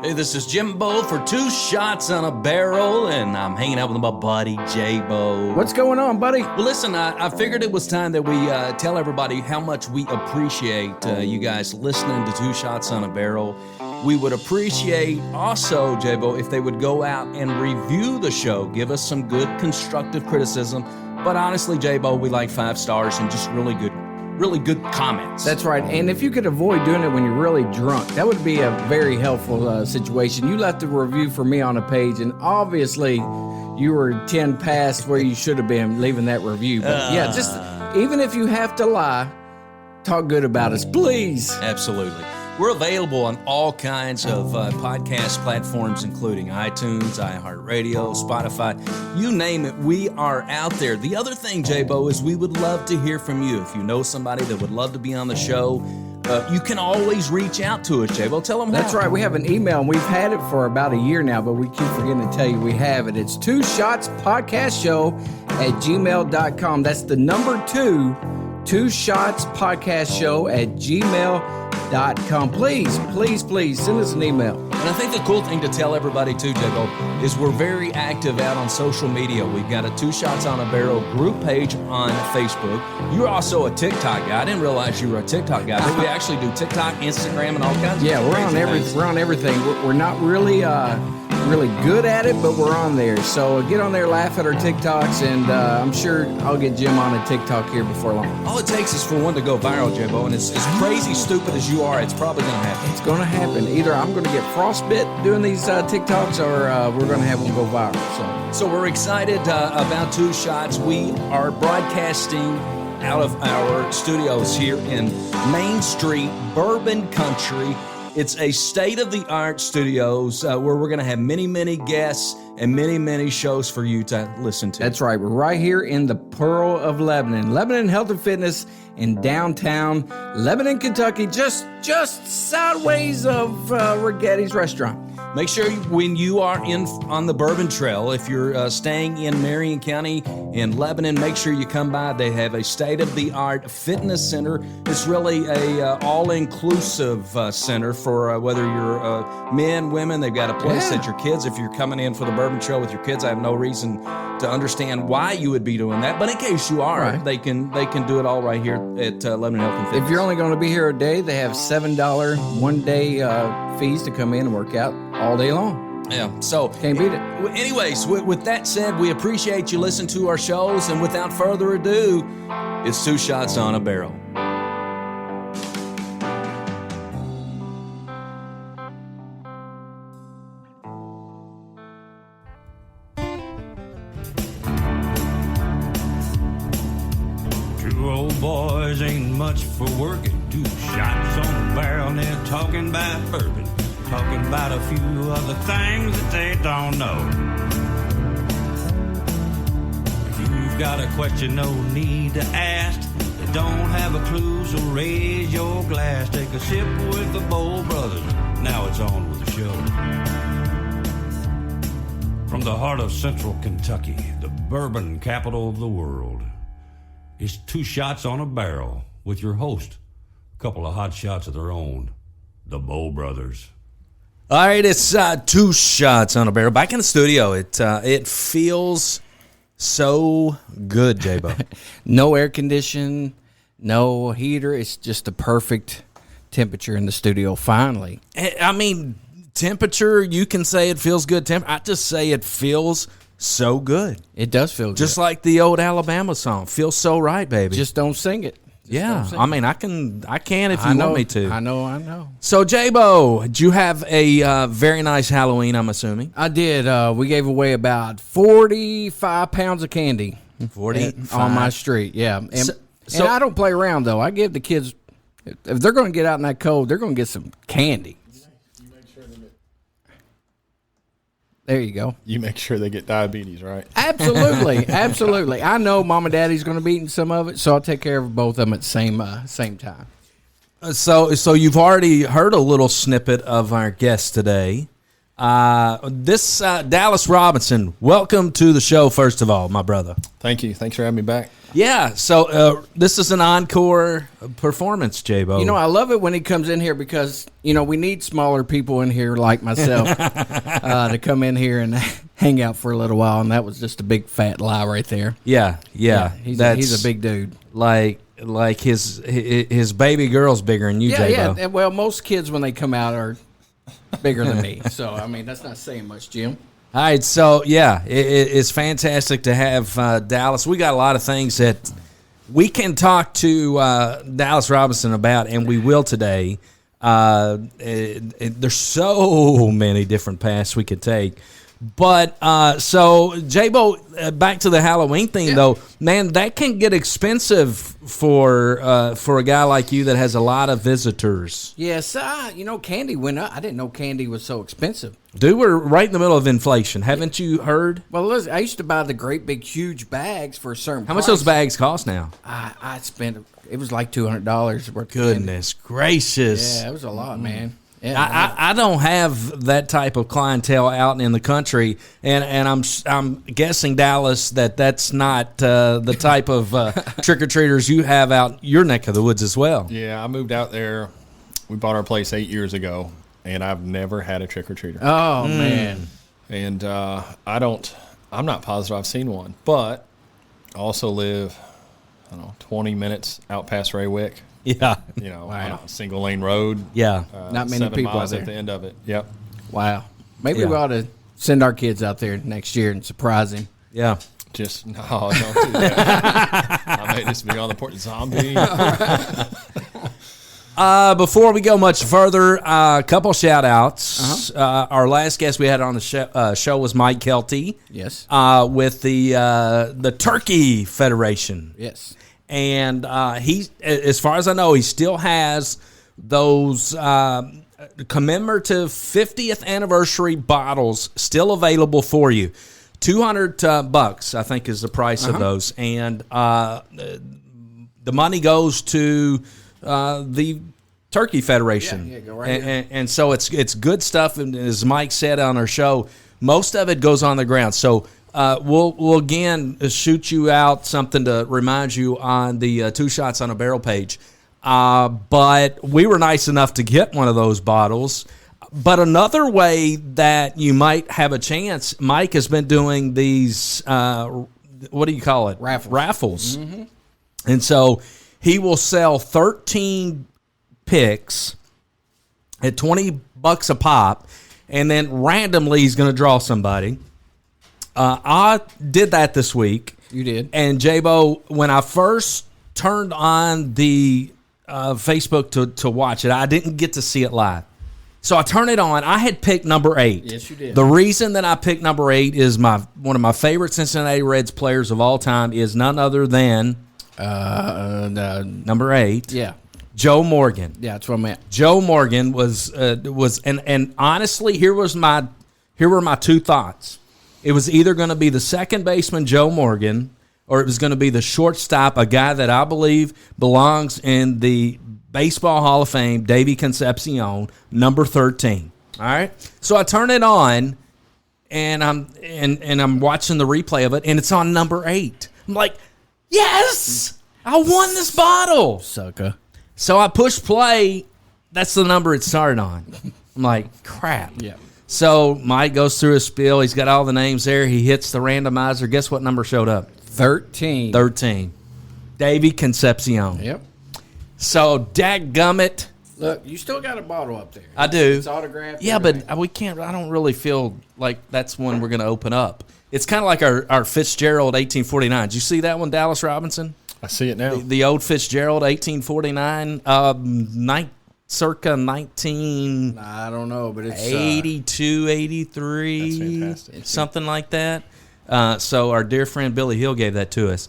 Hey, this is Jimbo for Two Shots on a Barrel, and I'm hanging out with my buddy, J-Bo. What's going on, buddy? Well, listen, I figured it was time that we tell everybody how much we appreciate you guys listening to Two Shots on a Barrel. We would appreciate also, J-Bo, if they would go out and review the show, give us some good constructive criticism. But honestly, J-Bo, we like 5 stars and just really good comments. That's right. And if you could avoid doing it when you're really drunk, that would be a very helpful situation. You left a review for me on a page, and obviously you were 10 past where you should have been leaving that review. But yeah, just even if you have to lie, talk good about us, please. Absolutely. We're available on all kinds of podcast platforms, including iTunes, iHeartRadio, Spotify. You name it, we are out there. The other thing, J-Bo, is we would love to hear from you. If you know somebody that would love to be on the show, you can always reach out to us, J-Bo. Tell them how. That's right. We have an email, and we've had it for about a year now, but we keep forgetting to tell you we have it. It's 2shotspodcastshow@gmail.com. That's the number 2shotspodcastshow@gmail.com. Please send us an email. And I think the cool thing to tell everybody too, J-Bo, is we're very active out on social media. We've got a Two Shots on a Barrel group page on Facebook. You're also a TikTok guy. I didn't realize you were a TikTok guy, but we actually do TikTok, Instagram, and all kinds of we're on everything. We're on everything. We're not really good at it, but we're on there. So get on there, laugh at our TikToks, and I'm sure I'll get Jim on a TikTok here before long. All it takes is for one to go viral, J-Bo, and as crazy stupid as you are, it's probably going to happen. It's going to happen. Either I'm going to get frostbit doing these TikToks, or we're going to have them go viral. So we're excited about Two Shots. We are broadcasting out of our studios here in Main Street, Bourbon Country. It's a state-of-the-art studios where we're going to have many, many guests and many, many shows for you to listen to. That's right. We're right here in the Pearl of Lebanon. Lebanon Health and Fitness in downtown Lebanon, Kentucky, just sideways of Rigetti's restaurant. Make sure when you are on the Bourbon Trail, if you're staying in Marion County in Lebanon, make sure you come by. They have a state-of-the-art fitness center. It's really a all-inclusive center for whether you're men, women. They've got a place that your kids, if you're coming in for the Bourbon Trail with your kids, I have no reason to understand why you would be doing that. But in case you are, they can do it all right here at Lebanon Health and Fitness. If you're only going to be here a day, they have $7 one-day fees to come in and work out all day long. Yeah, so can't beat it. Anyways, with that said, we appreciate you listening to our shows, and without further ado, it's Two Shots on a Barrel. Two old boys ain't much for working. 2 shots on a barrel, and they're talking about bourbon. Talking about a few other things that they don't know. If you've got a question, no need to ask. They don't have a clue, so raise your glass. Take a sip with the Bowl Brothers. Now it's on with the show. From the heart of central Kentucky, the bourbon capital of the world, it's Two Shots on a Barrel with your host. A couple of hot shots of their own, the Bowl Brothers. All right, it's Two Shots on a Barrel. Back in the studio, it feels so good, J-Bo. No air condition, no heater. It's just the perfect temperature in the studio, finally. I mean, temperature, you can say it feels good. I just say it feels so good. It does feel good. Just like the old Alabama song, feels so right, baby. Just don't sing it. I mean, I can if you want me to. I know. So, J-Bo, did you have a very nice Halloween, I'm assuming? I did. We gave away about 45 pounds of candy 45 on my street, yeah. And I don't play around, though. I give the kids, if they're going to get out in that cold, they're going to get some candy. There you go. You make sure they get diabetes, right? Absolutely, absolutely. I know Mom and Daddy's going to be eating some of it, so I'll take care of both of them at the same time. So you've already heard a little snippet of our guest today. This Dallas Robinson, welcome to the show, first of all, my brother. Thank you. Thanks for having me back. Yeah, so this is an encore performance, J-Bo. You know, I love it when he comes in here because, you know, we need smaller people in here like myself to come in here and hang out for a little while, and that was just a big fat lie right there. Yeah. He's a big dude. Like his baby girl's bigger than you, J-Bo. Yeah. Well, most kids when they come out are bigger than me, so I mean that's not saying much, Jim. All right, so yeah, it's fantastic to have Dallas. We got a lot of things that we can talk to Dallas Robinson about, and we will today. There's so many different paths we could take. But so J-Bo, back to the Halloween thing though, man, that can get expensive for a guy like you that has a lot of visitors. Yes, you know, candy went up. I didn't know candy was so expensive. Dude, we're right in the middle of inflation. Haven't you heard? Well, listen, I used to buy the great big huge bags for a certain How much those bags cost now? I spent, it was like $200 worth of candy. Goodness gracious. Yeah, it was a lot, man. Yeah, I don't have that type of clientele out in the country, and I'm guessing, Dallas, that's not the type of trick-or-treaters you have out your neck of the woods as well. Yeah, I moved out there. We bought our place 8 years ago, and I've never had a trick-or-treater. Oh, man. And I'm not positive I've seen one, but I also live, 20 minutes out past Raywick. Yeah. On a single-lane road. Yeah. Not many 7 people miles out there. at the end of it. Yep. Wow. Maybe Yeah. we ought to send our kids out there next year and surprise him. Yeah. Just, no, don't do that. I may just be on the porch zombie. Before we go much further, a couple shout-outs. Our last guest we had on the show was Mike Kelty. Yes. With the Turkey Federation. Yes. And he, as far as I know, he still has those commemorative 50th anniversary bottles still available for you. $200, I think, is the price of those, and the money goes to the Turkey Federation. Yeah, go right here. And so it's good stuff. And as Mike said on our show, most of it goes on the ground. So. We'll again shoot you out something to remind you on the Two Shots on a Barrel page. But we were nice enough to get one of those bottles. But another way that you might have a chance, Mike has been doing these, what do you call it? Raffles. Mm-hmm. And so he will sell 13 picks at $20 a pop, and then randomly he's going to draw somebody. I did that this week. You did. And J-Bo, when I first turned on the Facebook to watch it, I didn't get to see it live. So I turned it on. I had picked number 8. Yes, you did. The reason that I picked number 8 is one of my favorite Cincinnati Reds players of all time is none other than number 8. Yeah. Joe Morgan. Yeah, that's what I meant. Joe Morgan was and honestly, here were my two thoughts. It was either going to be the second baseman, Joe Morgan, or it was going to be the shortstop, a guy that I believe belongs in the Baseball Hall of Fame, Davey Concepcion, number 13. All right? So I turn it on, and I'm watching the replay of it, and it's on number 8. I'm like, yes! I won this bottle! Sucker. So I push play. That's the number it started on. I'm like, crap. Yeah. So Mike goes through his spiel. He's got all the names there. He hits the randomizer. Guess what number showed up? 13. 13. Davey Concepcion. Yep. So, dadgummit. Look, you still got a bottle up there. I do. It's autographed. Yeah, everything. but we can't. I don't really feel like that's one we're going to open up. It's kind of like our Fitzgerald 1849. Did you see that one, Dallas Robinson? I see it now. The old Fitzgerald 1849, circa 19. I don't know, but it's 82, 83, That's fantastic. something like that. So our dear friend Billy Hill gave that to us.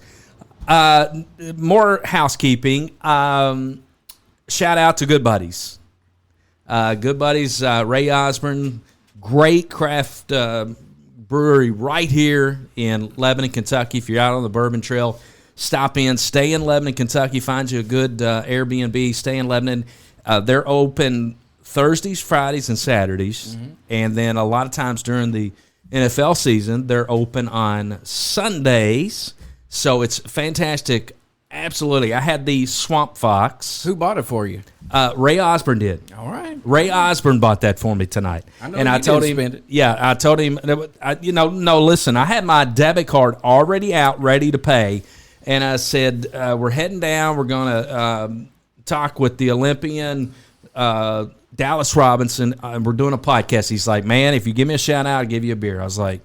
More housekeeping. Shout out to Good Buddies. Good Buddies, Ray Osborne, great craft brewery right here in Lebanon, Kentucky. If you're out on the Bourbon Trail, stop in, stay in Lebanon, Kentucky. Find you a good Airbnb, stay in Lebanon. They're open Thursdays, Fridays, and Saturdays. And then a lot of times during the NFL season, they're open on Sundays. So it's fantastic. Absolutely. I had the Swamp Fox. Who bought it for you? Ray Osborne did. All right. Ray Osborne bought that for me tonight. I know and you I told didn't him, spend it. yeah, I told him, no, listen, I had my debit card already out, ready to pay. And I said, we're heading down. We're going to talk with the Olympian, Dallas Robinson. We're doing a podcast. He's like, man, if you give me a shout out, I'll give you a beer. I was like,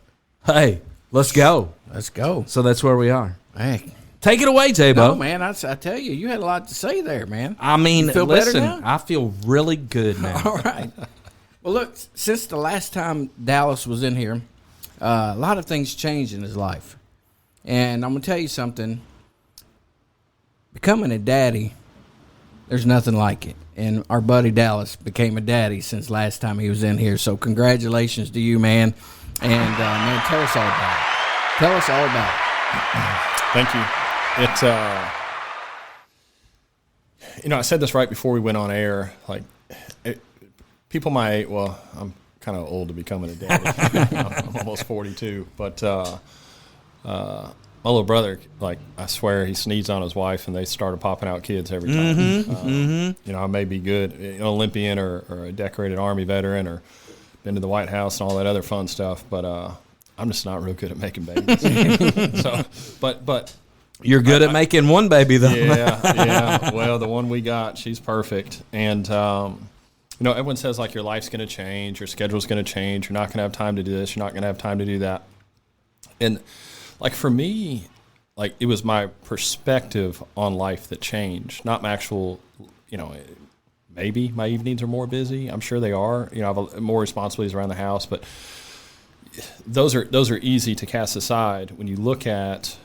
hey, let's go. Let's go. So that's where we are. Hey. Take it away, J-Bo. No, man, I tell you, you had a lot to say there, man. I mean, You feel better listen, now? I feel really good now. All right. Well, look, since the last time Dallas was in here, a lot of things changed in his life. And I'm going to tell you something. Becoming a daddy, there's nothing like it. And our buddy Dallas became a daddy since last time he was in here. So congratulations to you, man. And, man, tell us all about it. Tell us all about it. Thank you. I said this right before we went on air. Like, people my age, well, I'm kind of old to be coming a daddy. I'm almost 42. But my little brother, like, I swear he sneezed on his wife and they started popping out kids every time. I may be good, an Olympian or a decorated Army veteran or been to the White House and all that other fun stuff. But I'm just not real good at making babies. But You're good at making one baby, though. Yeah. Well, the one we got, she's perfect. And, everyone says, like, your life's going to change, your schedule's going to change, you're not going to have time to do this, you're not going to have time to do that. And, like, for me, like, it was my perspective on life that changed, not my actual, maybe my evenings are more busy. I'm sure they are. I have more responsibilities around the house, but those are easy to cast aside when you look at,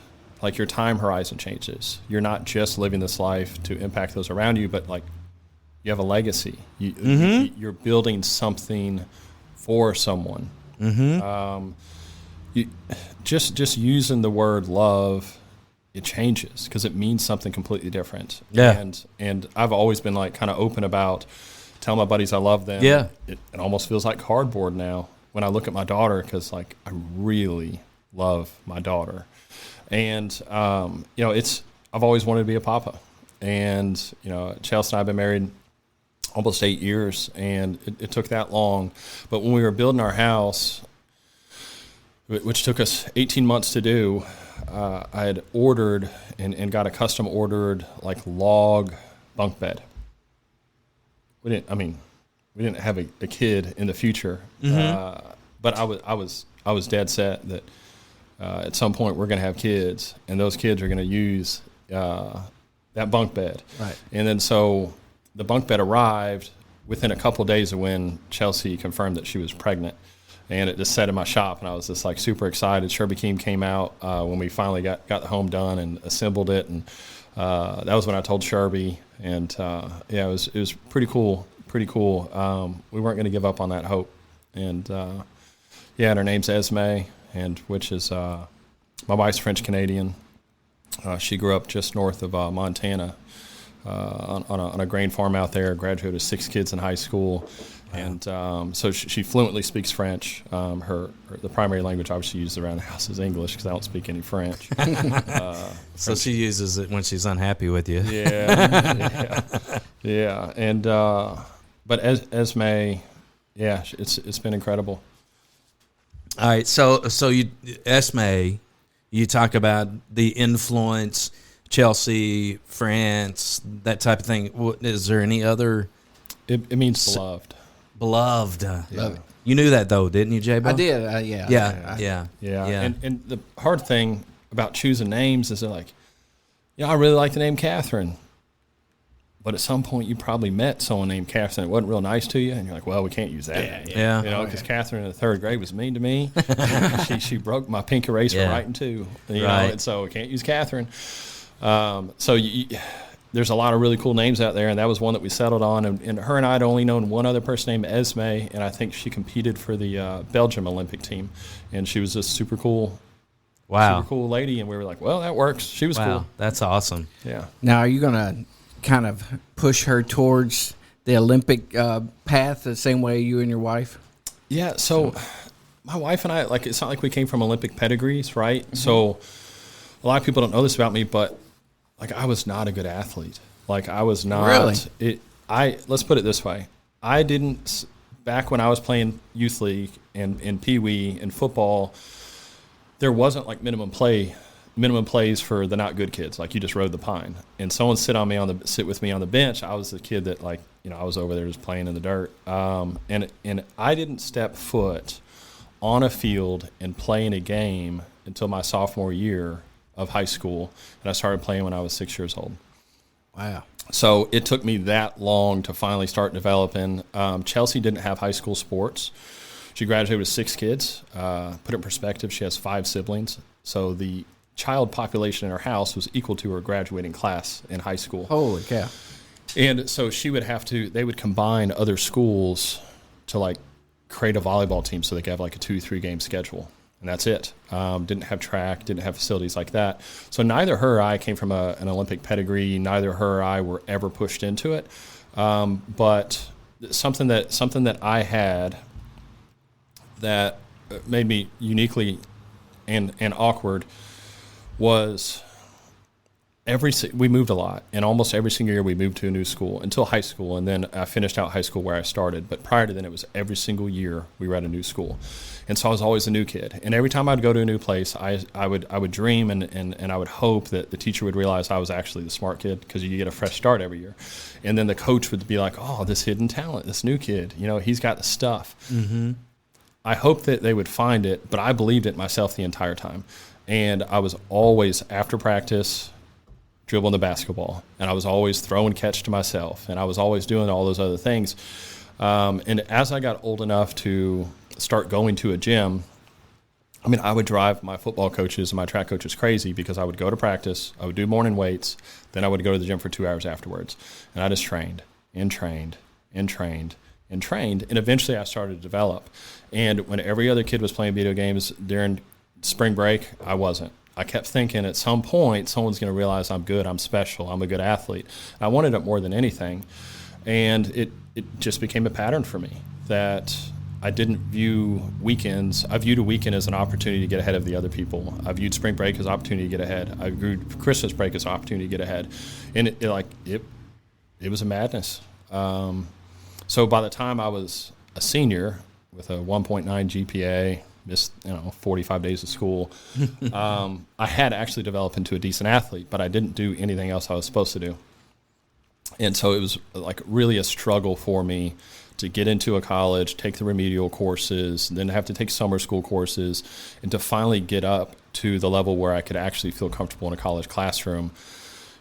like, your time horizon changes. You're not just living this life to impact those around you, but, like, you have a legacy. You're building something for someone. Just using the word love, it changes because it means something completely different. Yeah. And I've always been, like, kind of open about telling my buddies I love them. Yeah. It almost feels like cardboard now when I look at my daughter because, like, I really love my daughter. And, I've always wanted to be a papa. And, Chelsea and I have been married almost 8 years, and it took that long. But when we were building our house, which took us 18 months to do, I had ordered and got a custom ordered, like, log bunk bed. We didn't have a kid in the future, but I was dead set that at some point we're going to have kids, and those kids are going to use that bunk bed. Right. And then so the bunk bed arrived within a couple of days of when Chelsea confirmed that she was pregnant. And it just sat in my shop, and I was just, like, super excited. Sherby Keem came out when we finally got the home done and assembled it, and that was when I told Sherby. And it was pretty cool. Pretty cool. We weren't going to give up on that hope. And and her name's Esme, and which is my wife's French Canadian. She grew up just north of Montana on a grain farm out there. Graduated with 6 kids in high school. And so she fluently speaks French. The primary language obviously used around the house is English because I don't speak any French. So she uses it when she's unhappy with you. Yeah. And but Esme, it's been incredible. All right, so you, Esme, you talk about the influence, Chelsea, France, that type of thing. Is there any other? It means beloved. Beloved. Love it. You knew that, though, didn't you, J-Bo? I did, Yeah. And the hard thing about choosing names is they're like, I really like the name Catherine. But at some point, you probably met someone named Catherine that wasn't real nice to you, and you're like, well, we can't use that. Yeah. Because Catherine in the 3rd grade was mean to me. she broke my pink eraser right in two. And so we can't use Catherine. So there's a lot of really cool names out there, and that was one that we settled on. And her and I had only known one other person named Esme, and I think she competed for the Belgium Olympic team. And she was just super cool. Wow. Super cool lady, and we were like, well, that works. She was cool. That's awesome. Yeah. Now, are you going to kind of push her towards the Olympic path the same way you and your wife? Yeah, so my wife and I, like, it's not like we came from Olympic pedigrees, right? Mm-hmm. So a lot of people don't know this about me, but, like, I was not a good athlete. Like, I was not. Really? Let's put it this way. I didn't, back when I was playing youth league and Pee-wee and football, there wasn't, like, minimum plays for the not good kids. Like, you just rode the pine. And someone sit with me on the bench. I was the kid that, like, I was over there just playing in the dirt. And I didn't step foot on a field and play in a game until my sophomore year of high school. And I started playing when I was 6 years old. Wow. So it took me that long to finally start developing. Chelsea didn't have high school sports. She graduated with 6 kids. Put it in perspective, she has 5 siblings. So the child population in her house was equal to her graduating class in high school. Holy cow. And so they would combine other schools to, like, create a volleyball team so they could have, like, a 2-3 game schedule. And that's it. Didn't have track, didn't have facilities like that. So neither her or I came from an Olympic pedigree. Neither her or I were ever pushed into it. But something that I had that made me uniquely and awkward was we moved a lot, and almost every single year we moved to a new school until high school, and then I finished out high school where I started. But prior to then, it was every single year we were at a new school, and so I was always a new kid. And every time I'd go to a new place, I would dream and I would hope that the teacher would realize I was actually the smart kid, because you get a fresh start every year, and then the coach would be like, "Oh, this hidden talent, this new kid, he's got the stuff." Mm-hmm. I hoped that they would find it, but I believed it myself the entire time, and I was always after practice dribbling the basketball, and I was always throw and catch to myself, and I was always doing all those other things. And as I got old enough to start going to a gym, I would drive my football coaches and my track coaches crazy, because I would go to practice, I would do morning weights, then I would go to the gym for 2 hours afterwards, and I just trained and trained and trained and trained, and eventually I started to develop. And when every other kid was playing video games during spring break, I wasn't. I kept thinking at some point someone's going to realize I'm good, I'm special, I'm a good athlete. I wanted it more than anything. And it just became a pattern for me that I didn't view weekends. I viewed a weekend as an opportunity to get ahead of the other people. I viewed spring break as an opportunity to get ahead. I viewed Christmas break as an opportunity to get ahead. And it was a madness. So by the time I was a senior with a 1.9 GPA, missed 45 days of school, I had actually developed into a decent athlete, but I didn't do anything else I was supposed to do. And so it was like really a struggle for me to get into a college, take the remedial courses, then have to take summer school courses, and to finally get up to the level where I could actually feel comfortable in a college classroom.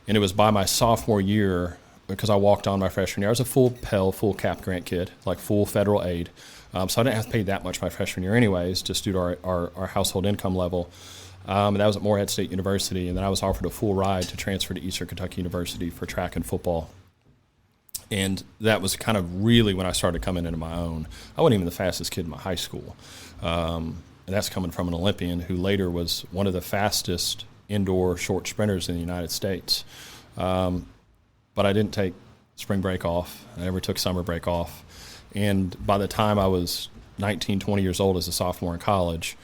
And it was by my sophomore year, because I walked on my freshman year. I was a full Pell, full cap grant kid, like full federal aid. So I didn't have to pay that much my freshman year anyways, just due to our household income level. And that was at Morehead State University. And then I was offered a full ride to transfer to Eastern Kentucky University for track and football. And that was kind of really when I started coming into my own. I wasn't even the fastest kid in my high school. And that's coming from an Olympian who later was one of the fastest indoor short sprinters in the United States. But I didn't take spring break off. I never took summer break off. And by the time I was 19, 20 years old as a sophomore in college,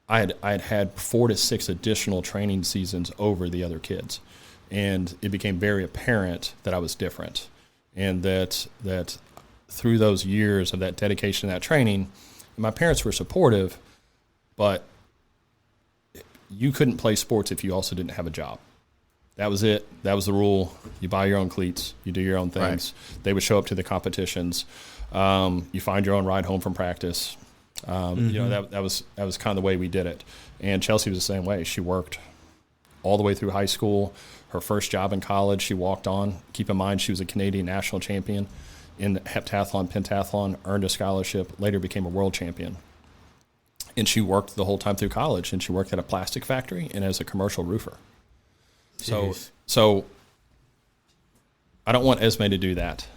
I had 4 to 6 additional training seasons over the other kids. And it became very apparent that I was different, and that through those years of that dedication and that training, my parents were supportive, but you couldn't play sports if you also didn't have a job. That was it. That was the rule. You buy your own cleats. You do your own things. Right. They would show up to the competitions. You find your own ride home from practice. That was kind of the way we did it. And Chelsea was the same way. She worked all the way through high school. Her first job in college, she walked on. Keep in mind, she was a Canadian national champion in heptathlon, pentathlon, earned a scholarship, later became a world champion. And she worked the whole time through college, and she worked at a plastic factory and as a commercial roofer. So I don't want Esme to do that.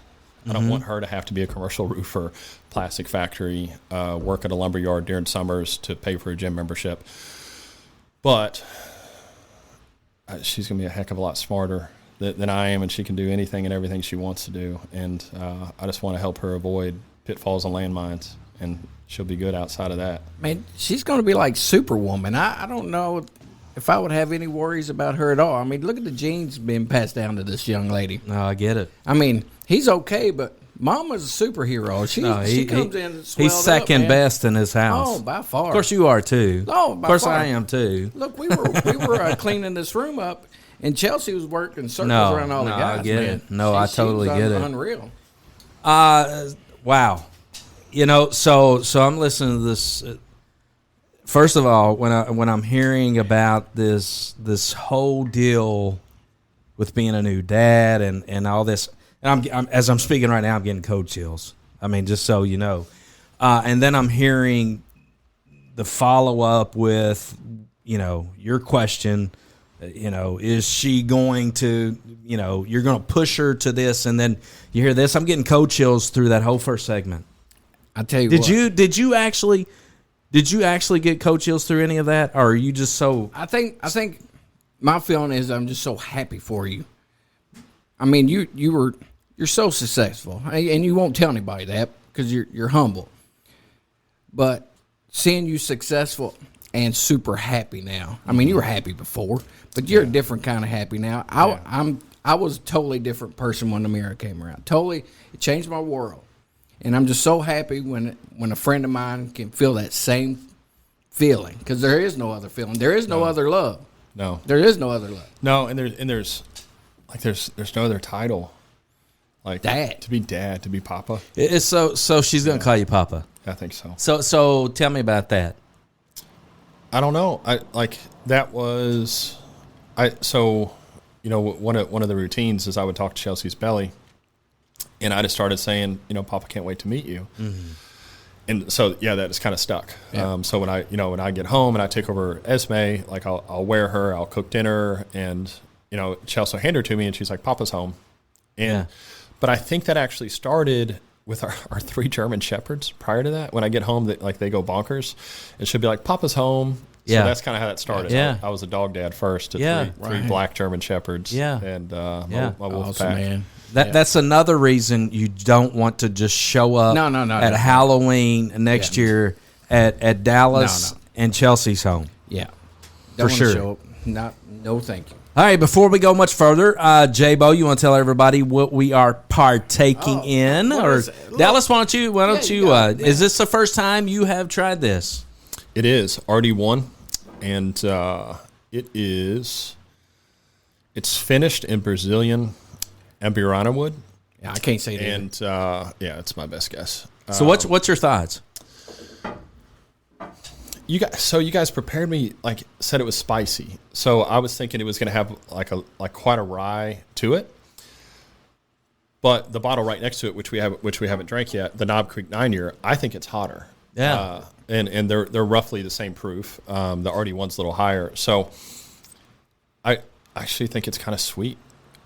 I don't want her to have to be a commercial roofer, plastic factory, work at a lumber yard during summers to pay for a gym membership. But she's going to be a heck of a lot smarter than I am, and she can do anything and everything she wants to do. And I just want to help her avoid pitfalls and landmines, and she'll be good outside of that. Man, she's going to be like Superwoman. I don't know if I would have any worries about her at all. I mean, look at the genes being passed down to this young lady. No, I get it. I mean, he's okay, but Mama's a superhero. She comes in and he's second best in his house. Oh, by far. Of course you are too. Oh, by of course far. I am too. Look, we were cleaning this room up, and Chelsea was working circles around all the guys. I get man. it. No, I totally get it. Unreal. Wow. You know, so I'm listening to this. First of all, when I'm hearing about this whole deal with being a new dad and all this, and I'm as I'm speaking right now, I'm getting cold chills. I mean, just so you know. And then I'm hearing the follow up with, you know, your question. You know, is she going to? You know, you're going to push her to this, and then you hear this. I'm getting cold chills through that whole first segment. I tell you, Did you actually get cold chills through any of that, or are you just so? I think my feeling is I'm just so happy for you. I mean, you're so successful, and you won't tell anybody that because you're humble. But seeing you successful and super happy now. I mean, you were happy before, but you're a different kind of happy now. I was a totally different person when the mirror came around. Totally, it changed my world. And I'm just so happy when a friend of mine can feel that same feeling, because there is no other feeling. There is no other love. No, there is no other love. No, and there's no other title, like dad. To be dad, to be papa. It's so she's gonna call you papa. I think so. So tell me about that. I don't know. So you know, one of the routines is I would talk to Chelsea's belly. And I just started saying, you know, Papa can't wait to meet you. Mm-hmm. And so, yeah, that is kind of stuck. Yeah. So when I get home and I take over Esme, like I'll wear her, I'll cook dinner, and, you know, Chelsea will hand her to me, and she's like, Papa's home. And, but I think that actually started with our 3 German Shepherds prior to that. When I get home, they go bonkers. It should be like, Papa's home. So that's kind of how that started. Yeah. I was a dog dad first to three black German Shepherds. Yeah. And my wolf awesome, pack. Man. That's another reason you don't want to just show up at Halloween next year at Dallas and Chelsea's home. Yeah. For sure. Show up. No, thank you. All right, before we go much further, J-Bo, you want to tell everybody what we are partaking in? Or Dallas, why don't you is this the first time you have tried this? It is RD1, and it's finished in Brazilian Ambirana wood. Yeah, I can't say that. And it's my best guess. So what's your thoughts? You guys prepared me, said it was spicy. So I was thinking it was going to have quite a rye to it. But the bottle right next to it, which we haven't drank yet, the Knob Creek 9-year, I think it's hotter. Yeah. And they're roughly the same proof. The RD1's a little higher. So I actually think it's kind of sweet.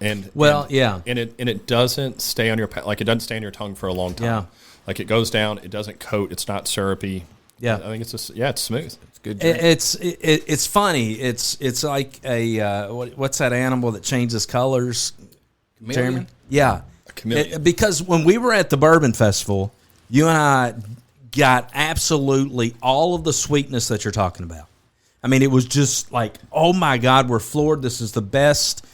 And it doesn't stay on your it doesn't stay on your tongue for a long time. Yeah. Like it goes down, it doesn't coat, it's not syrupy. Yeah. I think it's just it's smooth. It's good drink. It's funny. It's like a what's that animal that changes colors? Chameleon? Jeremy? Yeah. A chameleon. Because when we were at the Bourbon Festival, you and I got absolutely all of the sweetness that you're talking about. I mean, it was just like, oh my God, we're floored. This is the best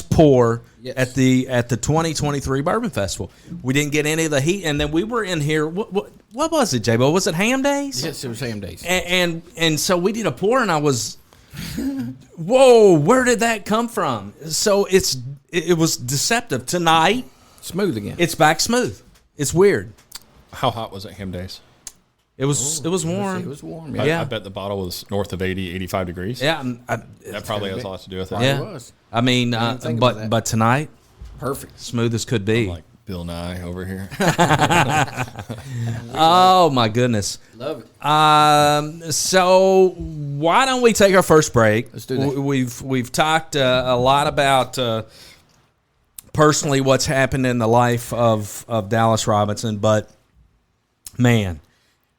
pour at the 2023 Bourbon Festival. We didn't get any of the heat, and then we were in here. What was it, J-Bo? Was it Ham Days? Yes, it was Ham Days. And so we did a pour, and I was, whoa, where did that come from? So it was deceptive. Tonight, smooth again. It's back smooth. It's weird. How hot was it Ham Days? It was warm. It was warm. Yeah. I bet the bottle was north of 80, 85 degrees. Yeah. That probably has a lot to do with it. Yeah. It was. I mean, but tonight, perfect. Smooth as could be. I'm like Bill Nye over here. Oh, my goodness. Love it. So why don't we take our first break? Let's do that. We've talked a lot about personally what's happened in the life of Dallas Robinson, but man,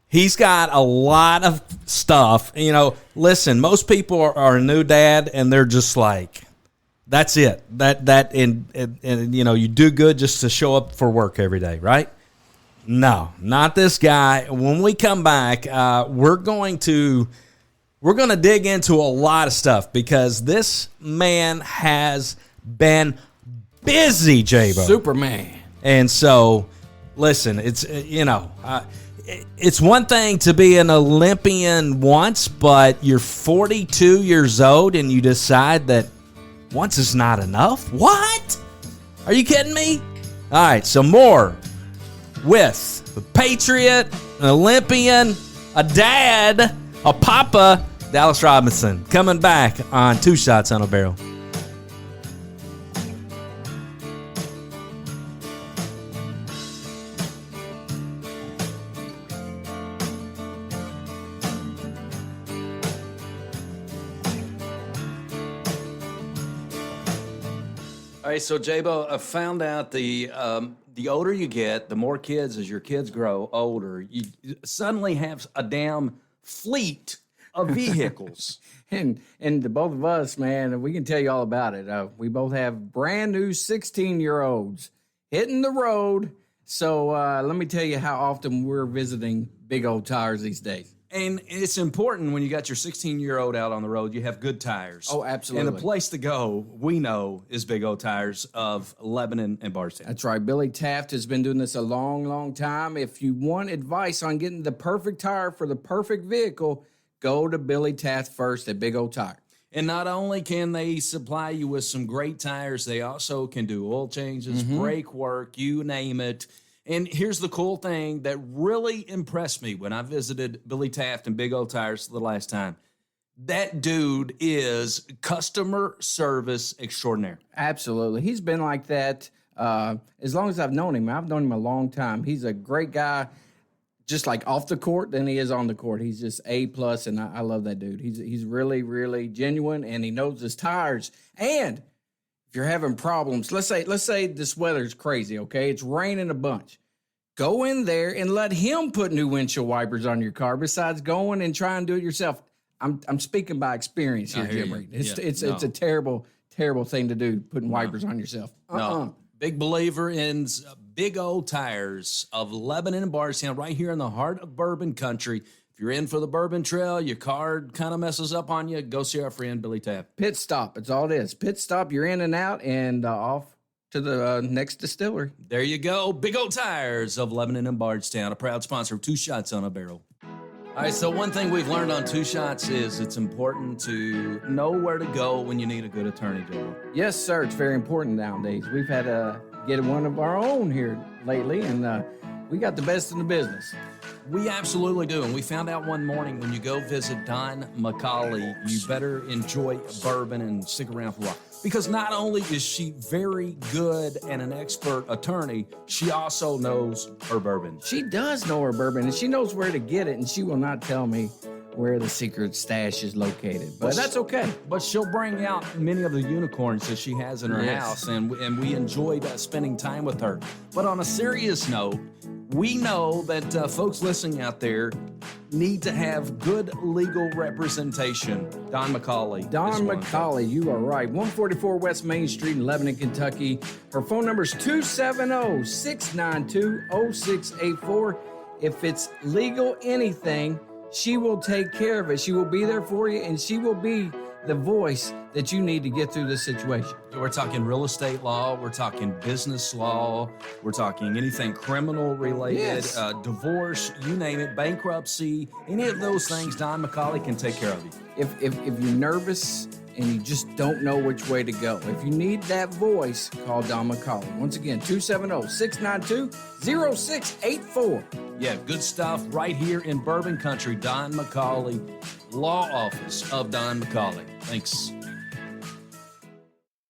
he's got a lot of stuff. You know, listen, most people are a new dad, and they're just like, That's it. And you know, you do good just to show up for work every day, right? No, not this guy. When we come back, we're going to dig into a lot of stuff because this man has been busy, J-Bo. Superman. And so, listen, it's it's one thing to be an Olympian once, but you're 42 years old and you decide that once is not enough? What? Are you kidding me? All right, so more with the Patriot, an Olympian, a dad, a papa, Dallas Robinson, coming back on Two Shots on a Barrel. All right, so J-Bo, I found out the older you get, the more kids, as your kids grow older, you suddenly have a damn fleet of vehicles. And the both of us, man, we can tell you all about it. We both have brand new 16-year-olds hitting the road. So let me tell you how often we're visiting big old tires these days. And it's important when you got your 16-year-old out on the road, you have good tires. Oh, absolutely. And the place to go, we know, is Big O Tires of Lebanon and Bardstown. That's right. Billy Taft has been doing this a long, long time. If you want advice on getting the perfect tire for the perfect vehicle, go to Billy Taft first at Big O Tire. And not only can they supply you with some great tires, they also can do oil changes, brake work, you name it. And here's the cool thing that really impressed me when I visited Billy Taft and Big O Tires the last time. That dude is customer service extraordinaire. Absolutely. He's been like that as long as I've known him. I've known him a long time. He's a great guy, just like off the court than he is on the court. He's just A+, and I love that dude. He's really, really genuine, and he knows his tires. And if you're having problems, let's say this weather's crazy, okay? It's raining a bunch. Go in there and let him put new windshield wipers on your car besides going and trying to do it yourself. I'm speaking by experience here, Jim Reed. It's a terrible, terrible thing to do, putting wipers on yourself. No. Big believer in Big O Tires of Lebanon and Bardstown, right here in the heart of Bourbon Country. If you're in for the Bourbon Trail, your car kind of messes up on you, go see our friend Billy Taft. Pit stop, it's all it is. Pit stop, you're in and out, and off to the next distillery. There you go. Big O Tires of Lebanon and Bardstown, a proud sponsor of Two Shots on a Barrel. All right, so one thing we've learned on Two Shots is it's important to know where to go when you need a good attorney, Joe. Yes, sir. It's very important nowadays. We've had to get one of our own here lately, and we got the best in the business. We absolutely do, and we found out one morning when you go visit Don McCauley, you better enjoy bourbon and stick around for a while. Because not only is she very good and an expert attorney, she also knows her bourbon. She does know her bourbon, and she knows where to get it, and she will not tell me where the secret stash is located. But that's okay. But she'll bring out many of the unicorns that she has in her house, and we enjoyed spending time with her. But on a serious note, we know that folks listening out there need to have good legal representation. Don McCauley. Don McCauley, you are right. 144 West Main Street in Lebanon, Kentucky. Her phone number is 270-692-0684. If it's legal anything, she will take care of it. She will be there for you, and she will be the voice that you need to get through this situation. We're talking real estate law. We're talking business law. We're talking anything criminal related, divorce, you name it, bankruptcy, any of those things, Don McCauley can take care of you. If you're nervous and you just don't know which way to go, if you need that voice, call Don McCauley. Once again, 270-692-0684. Yeah, good stuff right here in Bourbon Country. Don McCauley, Law Office of Don McCauley. Thanks.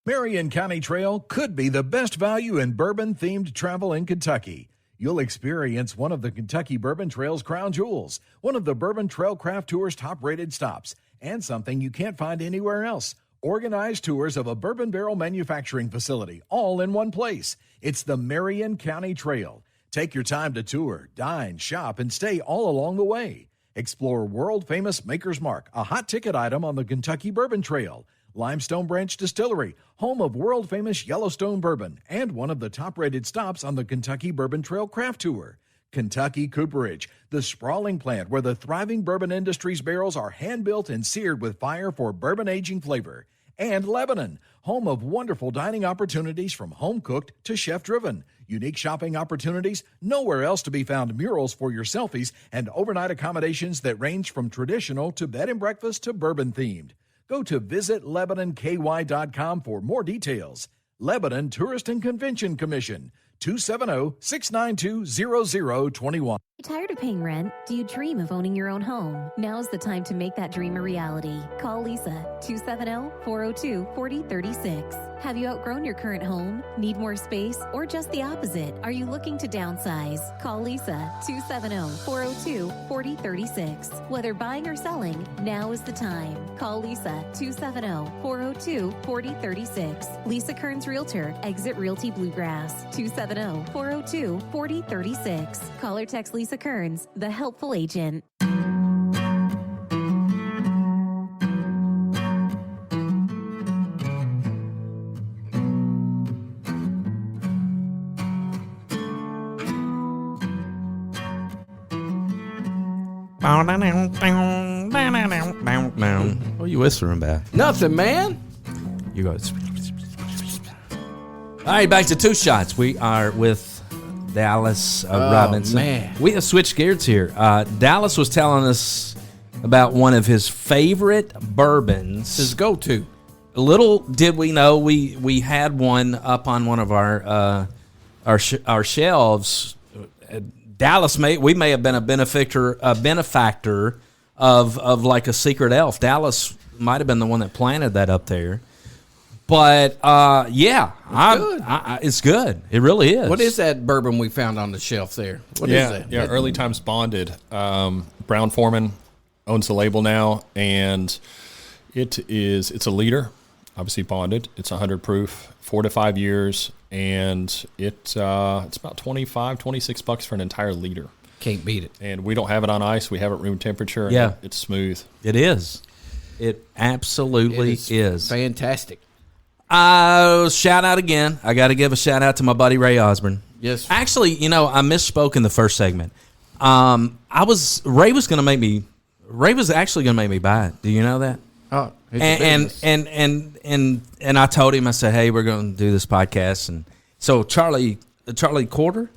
Marion County Trail could be the best value in bourbon-themed travel in Kentucky. You'll experience one of the Kentucky Bourbon Trail's crown jewels, one of the Bourbon Trail Craft Tour's top-rated stops, and something you can't find anywhere else. Organized tours of a bourbon barrel manufacturing facility, all in one place. It's the Marion County Trail. Take your time to tour, dine, shop, and stay all along the way. Explore world-famous Maker's Mark, a hot ticket item on the Kentucky Bourbon Trail. Limestone Branch Distillery, home of world-famous Yellowstone bourbon and one of the top-rated stops on the Kentucky Bourbon Trail Craft Tour. Kentucky Cooperage, the sprawling plant where the thriving bourbon industry's barrels are hand-built and seared with fire for bourbon aging flavor. And Lebanon, home of wonderful dining opportunities from home-cooked to chef-driven. Unique shopping opportunities, nowhere else to be found murals for your selfies, and overnight accommodations that range from traditional to bed and breakfast to bourbon-themed. Go to visitlebanonky.com for more details. Lebanon Tourist and Convention Commission, 270-692-0021. Tired of paying rent? Do you dream of owning your own home? Now's the time to make that dream a reality. Call Lisa, 270-402-4036. Have you outgrown your current home? Need more space? Or just the opposite? Are you looking to downsize? Call Lisa, 270-402-4036. Whether buying or selling, now is the time. Call Lisa, 270-402-4036. Lisa Kearns Realtor, Exit Realty Bluegrass, 270-402-4036. Call or text Lisa Kearns, the helpful agent. What are you whispering about? Nothing, man. You go. All right, back to Two Shots. We are with Dallas Robinson. Man. We have switched gears here. Dallas was telling us about one of his favorite bourbons. His go-to. Little did we know we had one up on one of our shelves. Dallas we may have been a benefactor of like a secret elf. Dallas might have been the one that planted that up there. But yeah, it's good. It really is. What is that bourbon we found on the shelf there? What is that? Yeah, Early Times Bonded. Brown Foreman owns the label now, and it's a liter, obviously bonded. It's 100 proof, 4 to 5 years, and it's about $26 for an entire liter. Can't beat it. And we don't have it on ice. We have it room temperature. Yeah. It's smooth. It is. It absolutely is. Fantastic. Shout out again. I got to give a shout out to my buddy Ray Osborne. Yes. Actually, I misspoke in the first segment. Ray was actually going to make me buy it. Do you know that? Oh, and I told him, I said, hey, we're going to do this podcast. And so Charlie Quarter,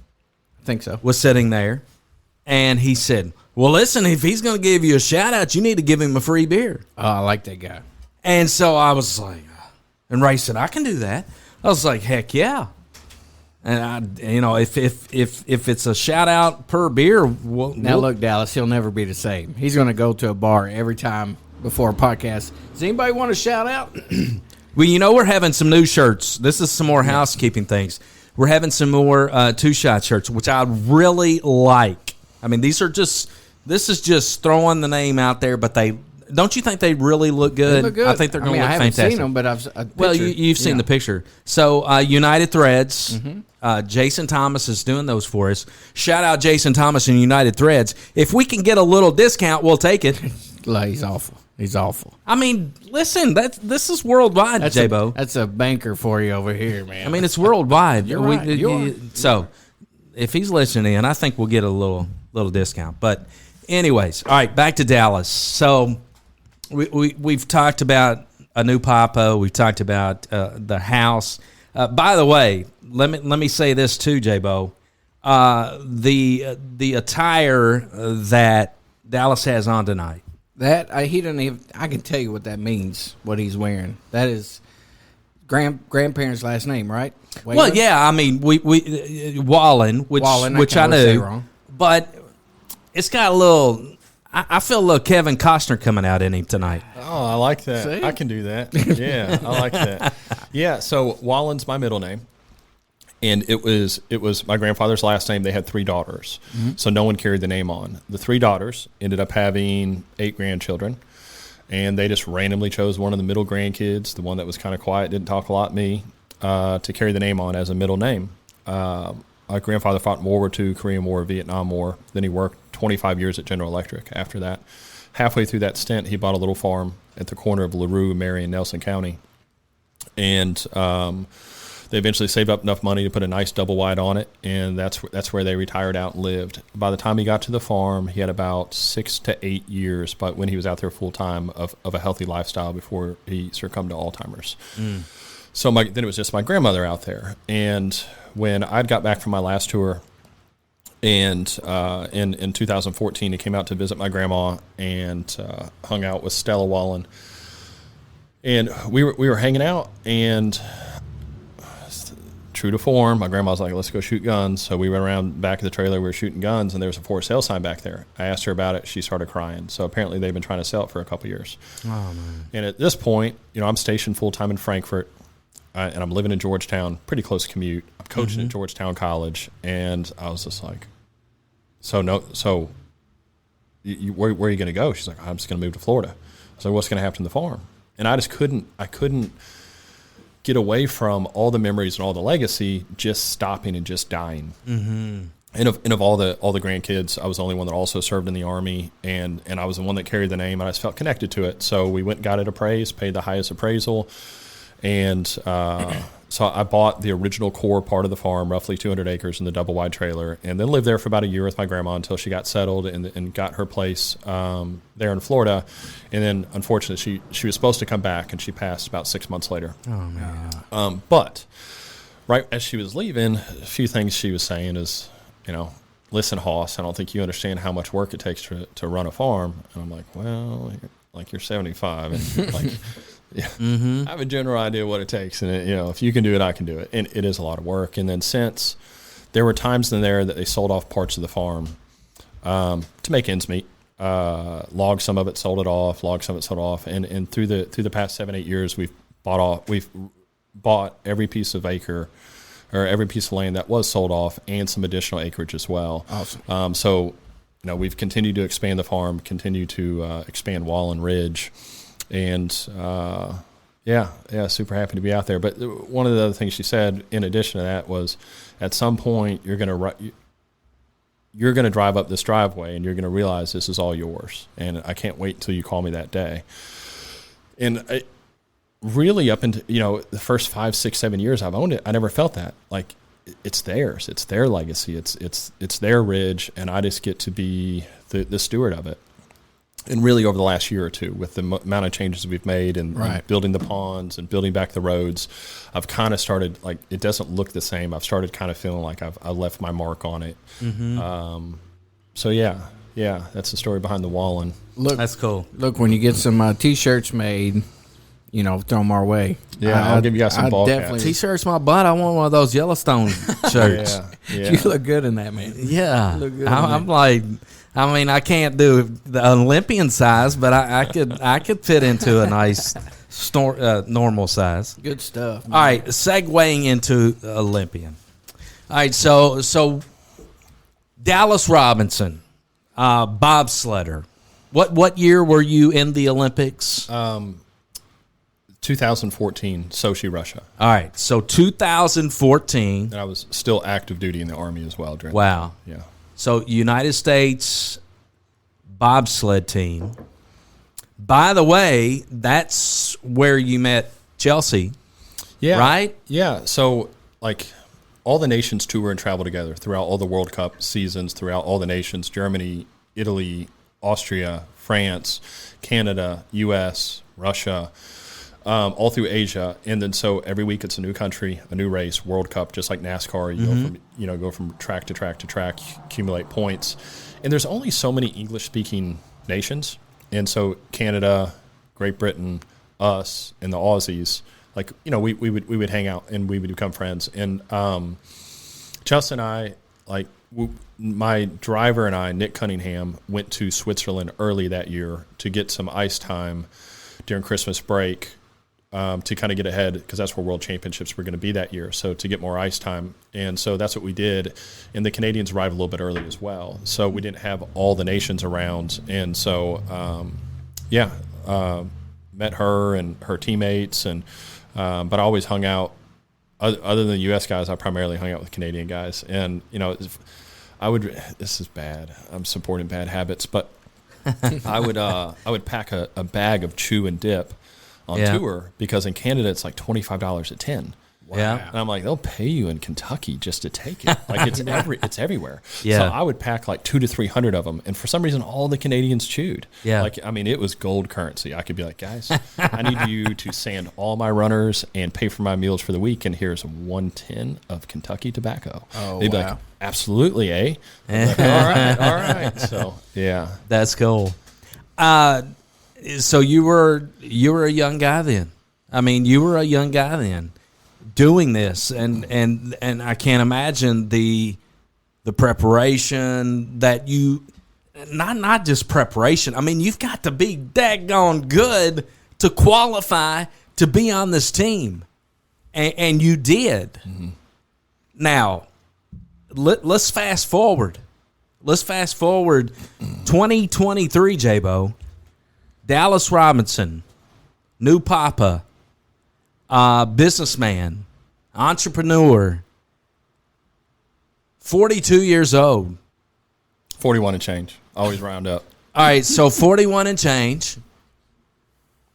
I think so, was sitting there, and he said, well, listen, if he's going to give you a shout out, you need to give him a free beer. Oh, I like that guy. And so I was like, and Ray said, I can do that. I was like, heck yeah. And if it's a shout out per beer, look, Dallas, he'll never be the same. He's going to go to a bar every time before a podcast. Does anybody want to shout out? Well, we're having some new shirts. This is some more housekeeping things. We're having some more Two Shot shirts, which I really like. I mean, this is just throwing the name out there, but don't you think they really look good? They look good. I think they're going to look fantastic. I haven't seen them, but you've seen the picture. So United Threads, Jason Thomas is doing those for us. Shout out Jason Thomas and United Threads. If we can get a little discount, we'll take it. He's awful. He's awful. I mean, listen, this is worldwide, J-Bo. That's a banker for you over here, man. I mean, it's worldwide. You're right. So if he's listening in, I think we'll get a little discount. But anyways, all right, back to Dallas. So we've talked about a new Papo. We've talked about the house. By the way, let me say this too, J-Bo. The attire that Dallas has on tonight. That he doesn't even. I can tell you what that means. What he's wearing. That is grandparents' last name, right? Wayland? Well, yeah. I mean, we Wallen, which I knew, but it's got a little. I feel a little Kevin Costner coming out in him tonight. Oh, I like that. See? I can do that. Yeah, I like that. Yeah, so Wallen's my middle name. And it was my grandfather's last name. They had 3 daughters, so no one carried the name on. The 3 daughters ended up having 8 grandchildren, and they just randomly chose one of the middle grandkids, the one that was kind of quiet, didn't talk a lot, me, to carry the name on as a middle name. My grandfather fought in World War II, Korean War, Vietnam War. Then he worked 25 years at General Electric after that. Halfway through that stint, he bought a little farm at the corner of LaRue, Marion, Nelson County. And they eventually saved up enough money to put a nice double wide on it, and that's where they retired out and lived. By the time he got to the farm, he had about 6 to 8 years, but when he was out there full time of a healthy lifestyle before he succumbed to Alzheimer's. So then it was just my grandmother out there. And when I got back from my last tour, and in 2014, he came out to visit my grandma and hung out with Stella Wallen. And we were hanging out, and true to form, my grandma was like, let's go shoot guns. So we went around back of the trailer, we were shooting guns, and there was a for sale sign back there. I asked her about it. She started crying. So apparently they've been trying to sell it for a couple years. Oh, man. And at this point, I'm stationed full-time in Frankfurt, and I'm living in Georgetown, pretty close commute. I'm coaching at Georgetown College, and I was just like, where are you going to go? She's like, I'm just going to move to Florida. So what's going to happen to the farm? And I just couldn't get away from all the memories and all the legacy just stopping and just dying. And of all the grandkids, I was the only one that also served in the Army, and I was the one that carried the name, and I just felt connected to it. So we went and got it appraised, paid the highest appraisal, and so I bought the original core part of the farm, roughly 200 acres in the double wide trailer, and then lived there for about a year with my grandma until she got settled and got her place there in Florida. And then, unfortunately, she was supposed to come back, and she passed about 6 months later. Oh, man. But right as she was leaving, a few things she was saying is, listen, Hoss, I don't think you understand how much work it takes to run a farm. And I'm like, well, you're 75, and like. Yeah, I have a general idea what it takes, and if you can do it, I can do it, and it is a lot of work. And then since there were times in there that they sold off parts of the farm to make ends meet, logged some of it, sold it off, and through the past 7-8 years, we've bought every piece of acre or every piece of land that was sold off, and some additional acreage as well. Awesome. So we've continued to expand the farm, continue to expand Wallen Ridge. And, super happy to be out there. But one of the other things she said, in addition to that, was at some point you're going to drive up this driveway and you're going to realize this is all yours. And I can't wait until you call me that day. And really up into, the first 5, 6, 7 years I've owned it, I never felt that. Like, it's theirs. It's their legacy. It's their ridge, and I just get to be the steward of it. And really over the last year or two, with the amount of changes we've made and building the ponds and building back the roads, I've kind of started, like, it doesn't look the same. I've started kind of feeling like I've left my mark on it. So, that's the story behind the Wallen. Look, that's cool. Look, when you get some T-shirts made, throw them our way. Yeah, I'll give you guys some ball caps. T-shirts my butt. I want one of those Yellowstone shirts. Yeah. You look good in that, man. Yeah. You look good I'm like... I can't do the Olympian size, but I could fit into a nice normal size. Good stuff, man. All right, segueing into Olympian. All right, so Dallas Robinson, bobsledder. What year were you in the Olympics? 2014, Sochi, Russia. All right, so 2014. And I was still active duty in the Army as well. Wow. Yeah. So, United States bobsled team. By the way, that's where you met Chelsea, right? Yeah. So, like, all the nations tour and travel together throughout all the World Cup seasons, throughout all the nations, Germany, Italy, Austria, France, Canada, US, Russia, all through Asia. And then so every week it's a new country, a new race, World Cup, just like NASCAR. You go from track to track to track, accumulate points. And there's only so many English-speaking nations. And so Canada, Great Britain, us, and the Aussies, like, we would hang out and we would become friends. And Chelsea and I, like, my driver and I, Nick Cunningham, went to Switzerland early that year to get some ice time during Christmas break, to kind of get ahead, because that's where World Championships were going to be that year. So to get more ice time. And so that's what we did. And the Canadians arrived a little bit early as well. So we didn't have all the nations around. And so, met her and her teammates. And but I always hung out, other than the U.S. guys, I primarily hung out with Canadian guys. And, this is bad. I'm supporting bad habits. But I would pack a bag of chew and dip on tour, because in Canada it's like $25 a tin. Wow. Yeah. And I'm like, they'll pay you in Kentucky just to take it. Like it's everywhere. Yeah. So I would pack like 200 to 300 of them. And for some reason, all the Canadians chewed. Yeah. Like, I mean, it was gold currency. I could be like, guys, I need you to sand all my runners and pay for my meals for the week. And here's 1 tin of Kentucky tobacco. Oh, They'd be wow. like, absolutely, eh? I'm like, all right. So, yeah. That's cool. So you were a young guy then. I mean, you were a young guy then, doing this, and I can't imagine the preparation that you, not just preparation. I mean, you've got to be daggone good to qualify to be on this team, and you did. Mm-hmm. Now, let's fast forward. Let's fast forward 2023, J-Bo. Dallas Robinson, new papa, businessman, entrepreneur, 42 years old. 41 and change. Always round up. All right, so 41 and change.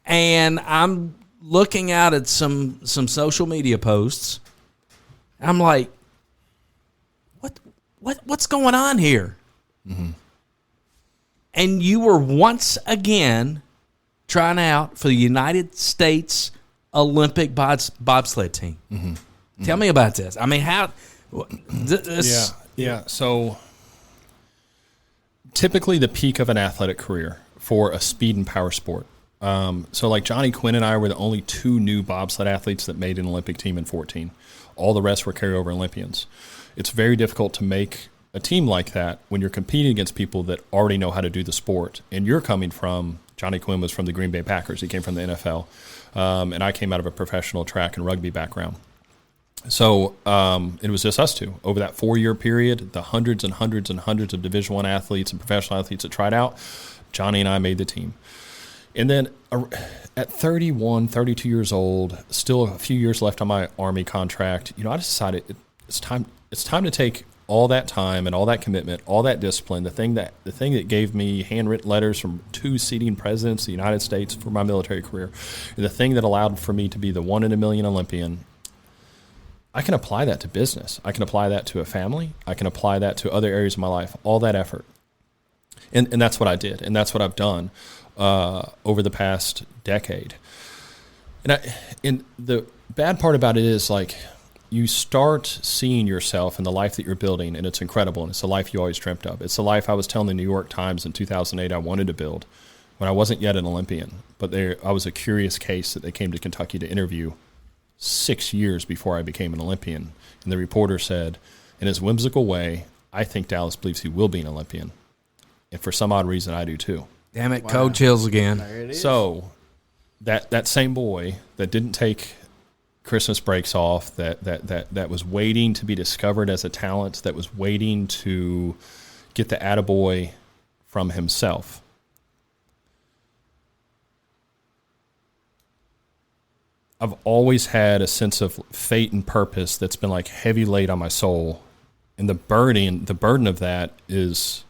And I'm looking out at some social media posts. I'm like, what's going on here? Mm-hmm. And you were once again trying out for the United States Olympic bobsled team. Mm-hmm. Tell me about this. I mean, how? Yeah. So typically the peak of an athletic career for a speed and power sport. So like Johnny Quinn and I were the only 2 new bobsled athletes that made an Olympic team in 2014. All the rest were carryover Olympians. It's very difficult to make a team like that when you're competing against people that already know how to do the sport. And you're coming from, Johnny Quinn was from the Green Bay Packers. He came from the NFL. And I came out of a professional track and rugby background. So it was just us 2. Over that 4-year period, the hundreds and hundreds and hundreds of Division I athletes and professional athletes that tried out, Johnny and I made the team. And then at 31, 32 years old, still a few years left on my Army contract, I decided it's time to take all that time and all that commitment, all that discipline, the thing that gave me handwritten letters from 2 seating presidents of the United States for my military career, and the thing that allowed for me to be the 1 in a million Olympian. I can apply that to business. I can apply that to a family. I can apply that to other areas of my life, all that effort. And that's what I did, and that's what I've done over the past decade. And the bad part about it is, like, you start seeing yourself in the life that you're building, and it's incredible, and it's the life you always dreamt of. It's the life I was telling the New York Times in 2008 I wanted to build when I wasn't yet an Olympian. But I was a curious case that they came to Kentucky to interview 6 years before I became an Olympian. And the reporter said, in his whimsical way, I think Dallas believes he will be an Olympian. And for some odd reason, I do too. Damn it, cold chills again. There it is. So that same boy that didn't take Christmas breaks off, that was waiting to be discovered as a talent, that was waiting to get the attaboy from himself. I've always had a sense of fate and purpose that's been like heavy laid on my soul. And the burden of that is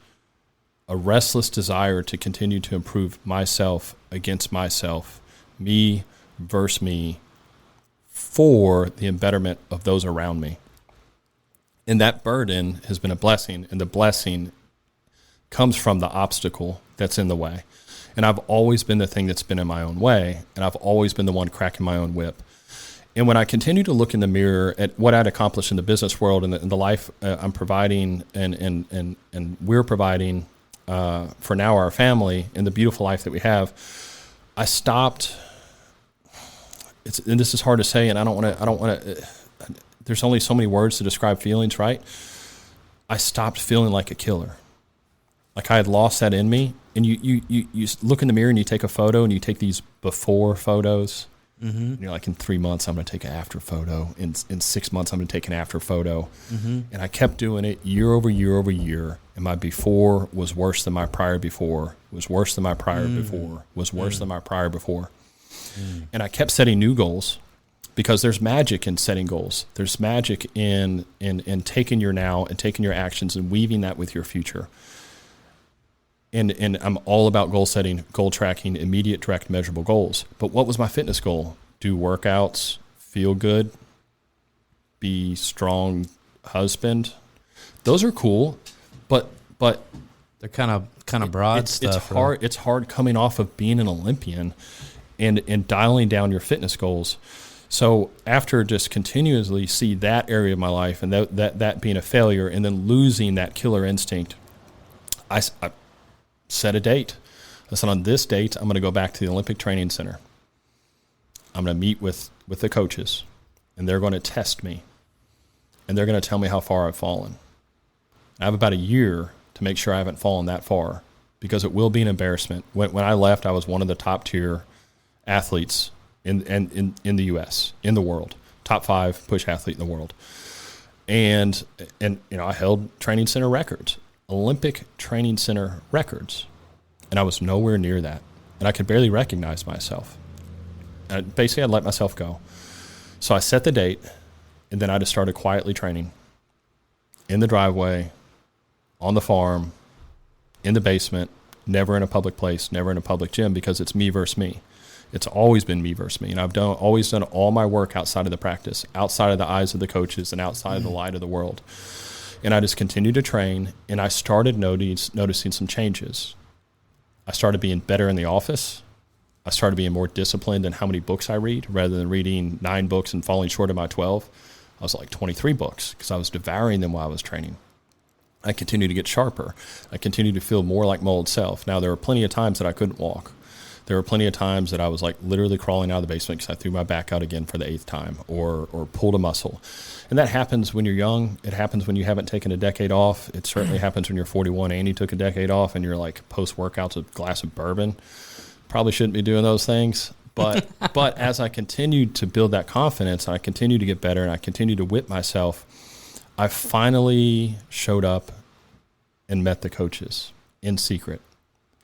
a restless desire to continue to improve myself against myself, me versus me, for the betterment of those around me. And that burden has been a blessing, and the blessing comes from the obstacle that's in the way. And I've always been the thing that's been in my own way, and I've always been the one cracking my own whip. And when I continue to look in the mirror at what I'd accomplished in the business world and the life I'm providing and we're providing for now our family and the beautiful life that we have, I stopped. And this is hard to say, and I don't want to. There's only so many words to describe feelings, right? I stopped feeling like a killer. Like I had lost that in me. And you look in the mirror and you take a photo and you take these before photos. Mm-hmm. And you're like, in 3 months, I'm going to take an after photo. In 6 months, I'm going to take an after photo. Mm-hmm. And I kept doing it year over year over year. And my before was worse than my prior before, was worse than my prior before, was worse than my prior before. And I kept setting new goals because there's magic in setting goals. There's magic in taking your now and taking your actions and weaving that with your future. And I'm all about goal setting, goal tracking, immediate, direct, measurable goals. But what was my fitness goal? Do workouts, feel good, be strong husband. Those are cool, but they're kind of broad stuff. It's hard coming off of being an Olympian and dialing down your fitness goals. So after just continuously see that area of my life and that being a failure, and then losing that killer instinct, I set a date. I said, on this date, I'm going to go back to the Olympic Training Center. I'm going to meet with the coaches, and they're going to test me, and they're going to tell me how far I've fallen. I have about a year to make sure I haven't fallen that far, because it will be an embarrassment. When I left, I was one of the top tier athletes in the U.S., in the world, top 5 push athlete in the world. And I held training center records, Olympic training center records, and I was nowhere near that. And I could barely recognize myself. And basically, I'd let myself go. So I set the date, and then I just started quietly training in the driveway, on the farm, in the basement, never in a public place, never in a public gym, because it's me versus me. It's always been me versus me. And I've always done all my work outside of the practice, outside of the eyes of the coaches, and outside of the light of the world. And I just continued to train, and I started noticing some changes. I started being better in the office. I started being more disciplined in how many books I read, rather than reading 9 books and falling short of my 12. I was like 23 books because I was devouring them while I was training. I continued to get sharper. I continued to feel more like my old self. Now, there were plenty of times that I couldn't walk. There were plenty of times that I was like literally crawling out of the basement because I threw my back out again for the 8th time, or pulled a muscle. And that happens when you're young. It happens when you haven't taken a decade off. It certainly happens when you're 41 and you took a decade off and you're like post-workouts a glass of bourbon. Probably shouldn't be doing those things. But as I continued to build that confidence, and I continued to get better, and I continued to whip myself, I finally showed up and met the coaches in secret.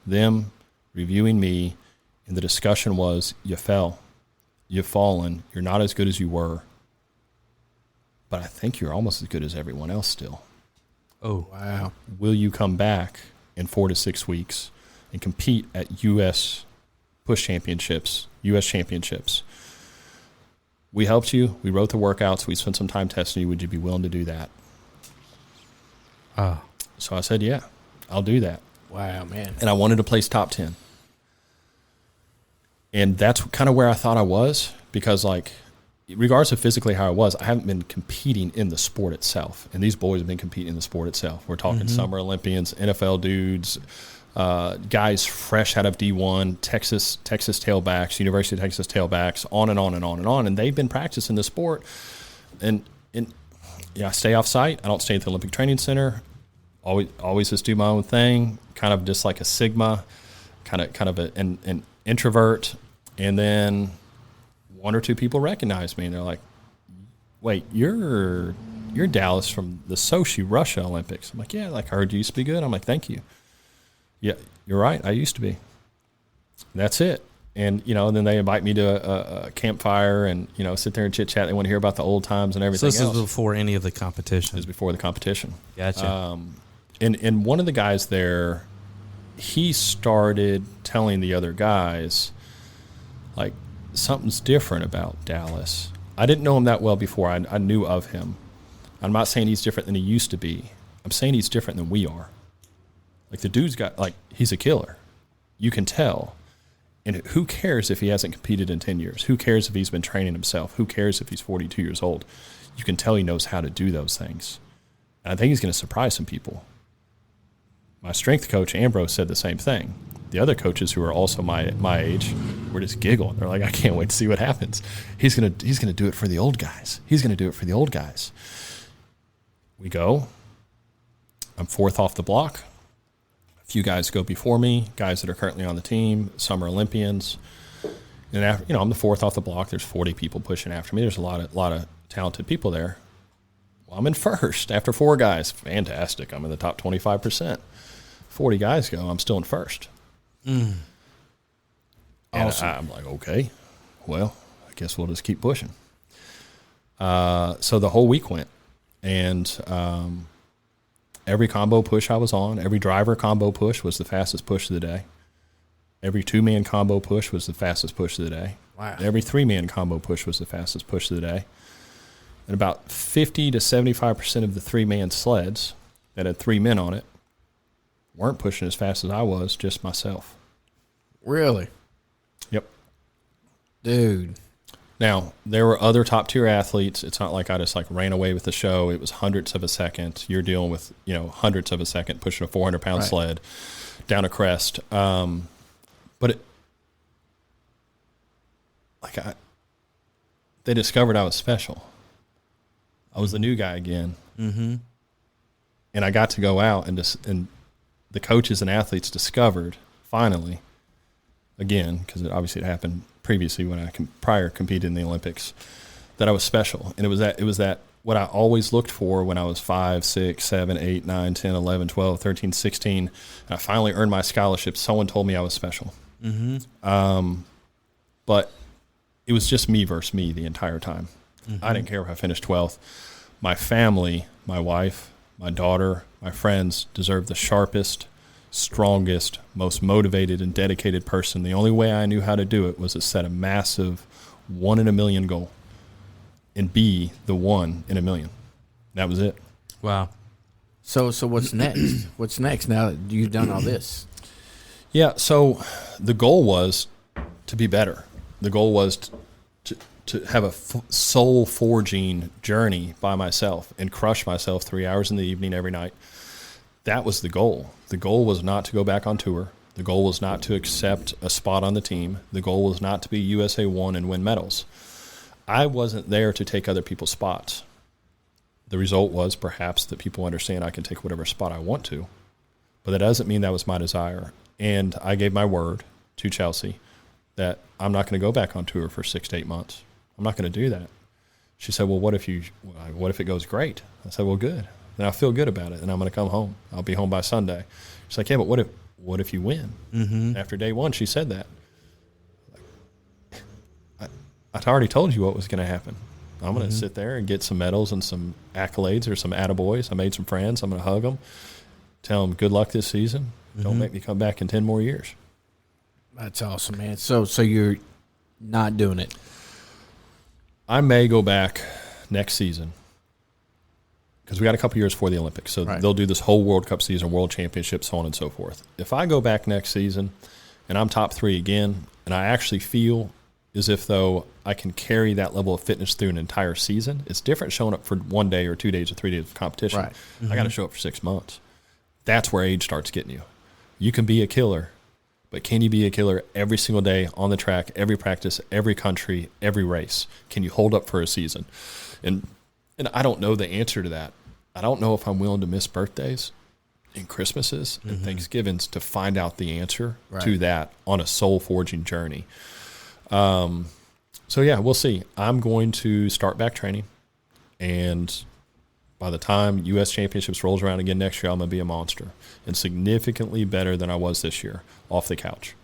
Them reviewing me, and the discussion was, you fell, you've fallen, you're not as good as you were, but I think you're almost as good as everyone else still. Oh, wow. Will you come back in 4 to 6 weeks and compete at US push championships, US championships? We helped you. We wrote the workouts. We spent some time testing you. Would you be willing to do that? So I said, yeah, I'll do that. Wow, man. And I wanted to place top 10. And that's kind of where I thought I was, because like, regardless of physically how I was, I haven't been competing in the sport itself. And these boys have been competing in the sport itself. We're talking Summer Olympians, NFL dudes, guys fresh out of D1, Texas tailbacks, University of Texas tailbacks, on and on and on and on. And they've been practicing the sport. And yeah, I stay off site. I don't stay at the Olympic Training Center. Always just do my own thing, kind of just like a Sigma, kind of an introvert. And then 1 or 2 people recognize me, and they're like, wait, you're Dallas from the Sochi, Russia Olympics. I'm like, yeah, like I heard you used to be good. I'm like, thank you. Yeah, you're right. I used to be. That's it. And, and then they invite me to a campfire and, sit there and chit chat. They want to hear about the old times and everything else. So this is before any of the competition? It was before the competition. Gotcha. And one of the guys there, he started telling the other guys, like, something's different about Dallas. I didn't know him that well before. I knew of him. I'm not saying he's different than he used to be. I'm saying he's different than we are. Like, the dude's got, like, he's a killer. You can tell. And who cares if he hasn't competed in 10 years? Who cares if he's been training himself? Who cares if he's 42 years old? You can tell he knows how to do those things. And I think he's going to surprise some people. My strength coach, Ambrose, said the same thing. The other coaches who are also my age were just giggling. They're like, I can't wait to see what happens. He's gonna do it for the old guys. He's going to do it for the old guys. We go. I'm 4th off the block. A few guys go before me, guys that are currently on the team, Summer Olympians. And after, I'm the 4th off the block. There's 40 people pushing after me. There's a lot of talented people there. Well, I'm in first after 4 guys. Fantastic. I'm in the top 25%. 40 guys go. I'm still in first. And awesome. I'm like, okay, well, I guess we'll just keep pushing. So the whole week went, and Every combo push I was on, every driver combo push was the fastest push of the day. Every 2-man combo push was the fastest push of the day. Wow. Every 3-man combo push was the fastest push of the day. And about 50 to 75% of the 3-man sleds that had 3 men on it weren't pushing as fast as I was, just myself. Really? Yep. Dude. Now, there were other top-tier athletes. It's not like I just, ran away with the show. It was hundredths of a second. You're dealing with, hundredths of a second pushing a 400-pound sled down a crest. But they discovered I was special. I was the new guy again. Mm-hmm. And I got to go out, and the coaches and athletes discovered, finally, again, because obviously it happened previously when I competed in the Olympics, that I was special. And it was that what I always looked for when I was 5, 6, 7, 8, 9, 10, 11, 12, 13, 16. And I finally earned my scholarship. Someone told me I was special. Mm-hmm. But it was just me versus me the entire time. Mm-hmm. I didn't care if I finished 12th. My family, my wife, my daughter, my friends deserved the sharpest, strongest, most motivated and dedicated person. The only way I knew how to do it was to set a massive 1 in a million goal and be the 1 in a million. That was it. Wow. So what's next? What's next now that you've done all this? Yeah, so the goal was to be better. The goal was to have a soul-forging journey by myself and crush myself 3 hours in the evening every night. That was the goal. The goal was not to go back on tour. The goal was not to accept a spot on the team. The goal was not to be USA 1 and win medals. I wasn't there to take other people's spots. The result was perhaps that people understand I can take whatever spot I want to, but that doesn't mean that was my desire. And I gave my word to Chelsea that I'm not going to go back on tour for 6 to 8 months. I'm not going to do that. She said, well, what if it goes great? I said, well, good. Then I feel good about it, and I'm going to come home. I'll be home by Sunday. She's like, yeah, but what if you win? Mm-hmm. After day 1, she said that. I already told you what was going to happen. I'm going to sit there and get some medals and some accolades or some attaboys. I made some friends. I'm going to hug them, tell them good luck this season. Don't make me come back in 10 more years. That's awesome, man. So you're not doing it? I may go back next season because we got a couple years for the Olympics. So they'll do this whole World Cup season, World Championships, so on and so forth. If I go back next season and I'm top 3 again, and I actually feel as if though I can carry that level of fitness through an entire season, it's different showing up for 1 day or 2 days or 3 days of competition. Right. Mm-hmm. I got to show up for 6 months. That's where age starts getting you. You can be a killer, but can you be a killer every single day on the track, every practice, every country, every race? Can you hold up for a season? And I don't know the answer to that. I don't know if I'm willing to miss birthdays and Christmases and Thanksgivings to find out the answer to that on a soul-forging journey. So, yeah, we'll see. I'm going to start back training, and by the time U.S. Championships rolls around again next year, I'm going to be a monster and significantly better than I was this year off the couch.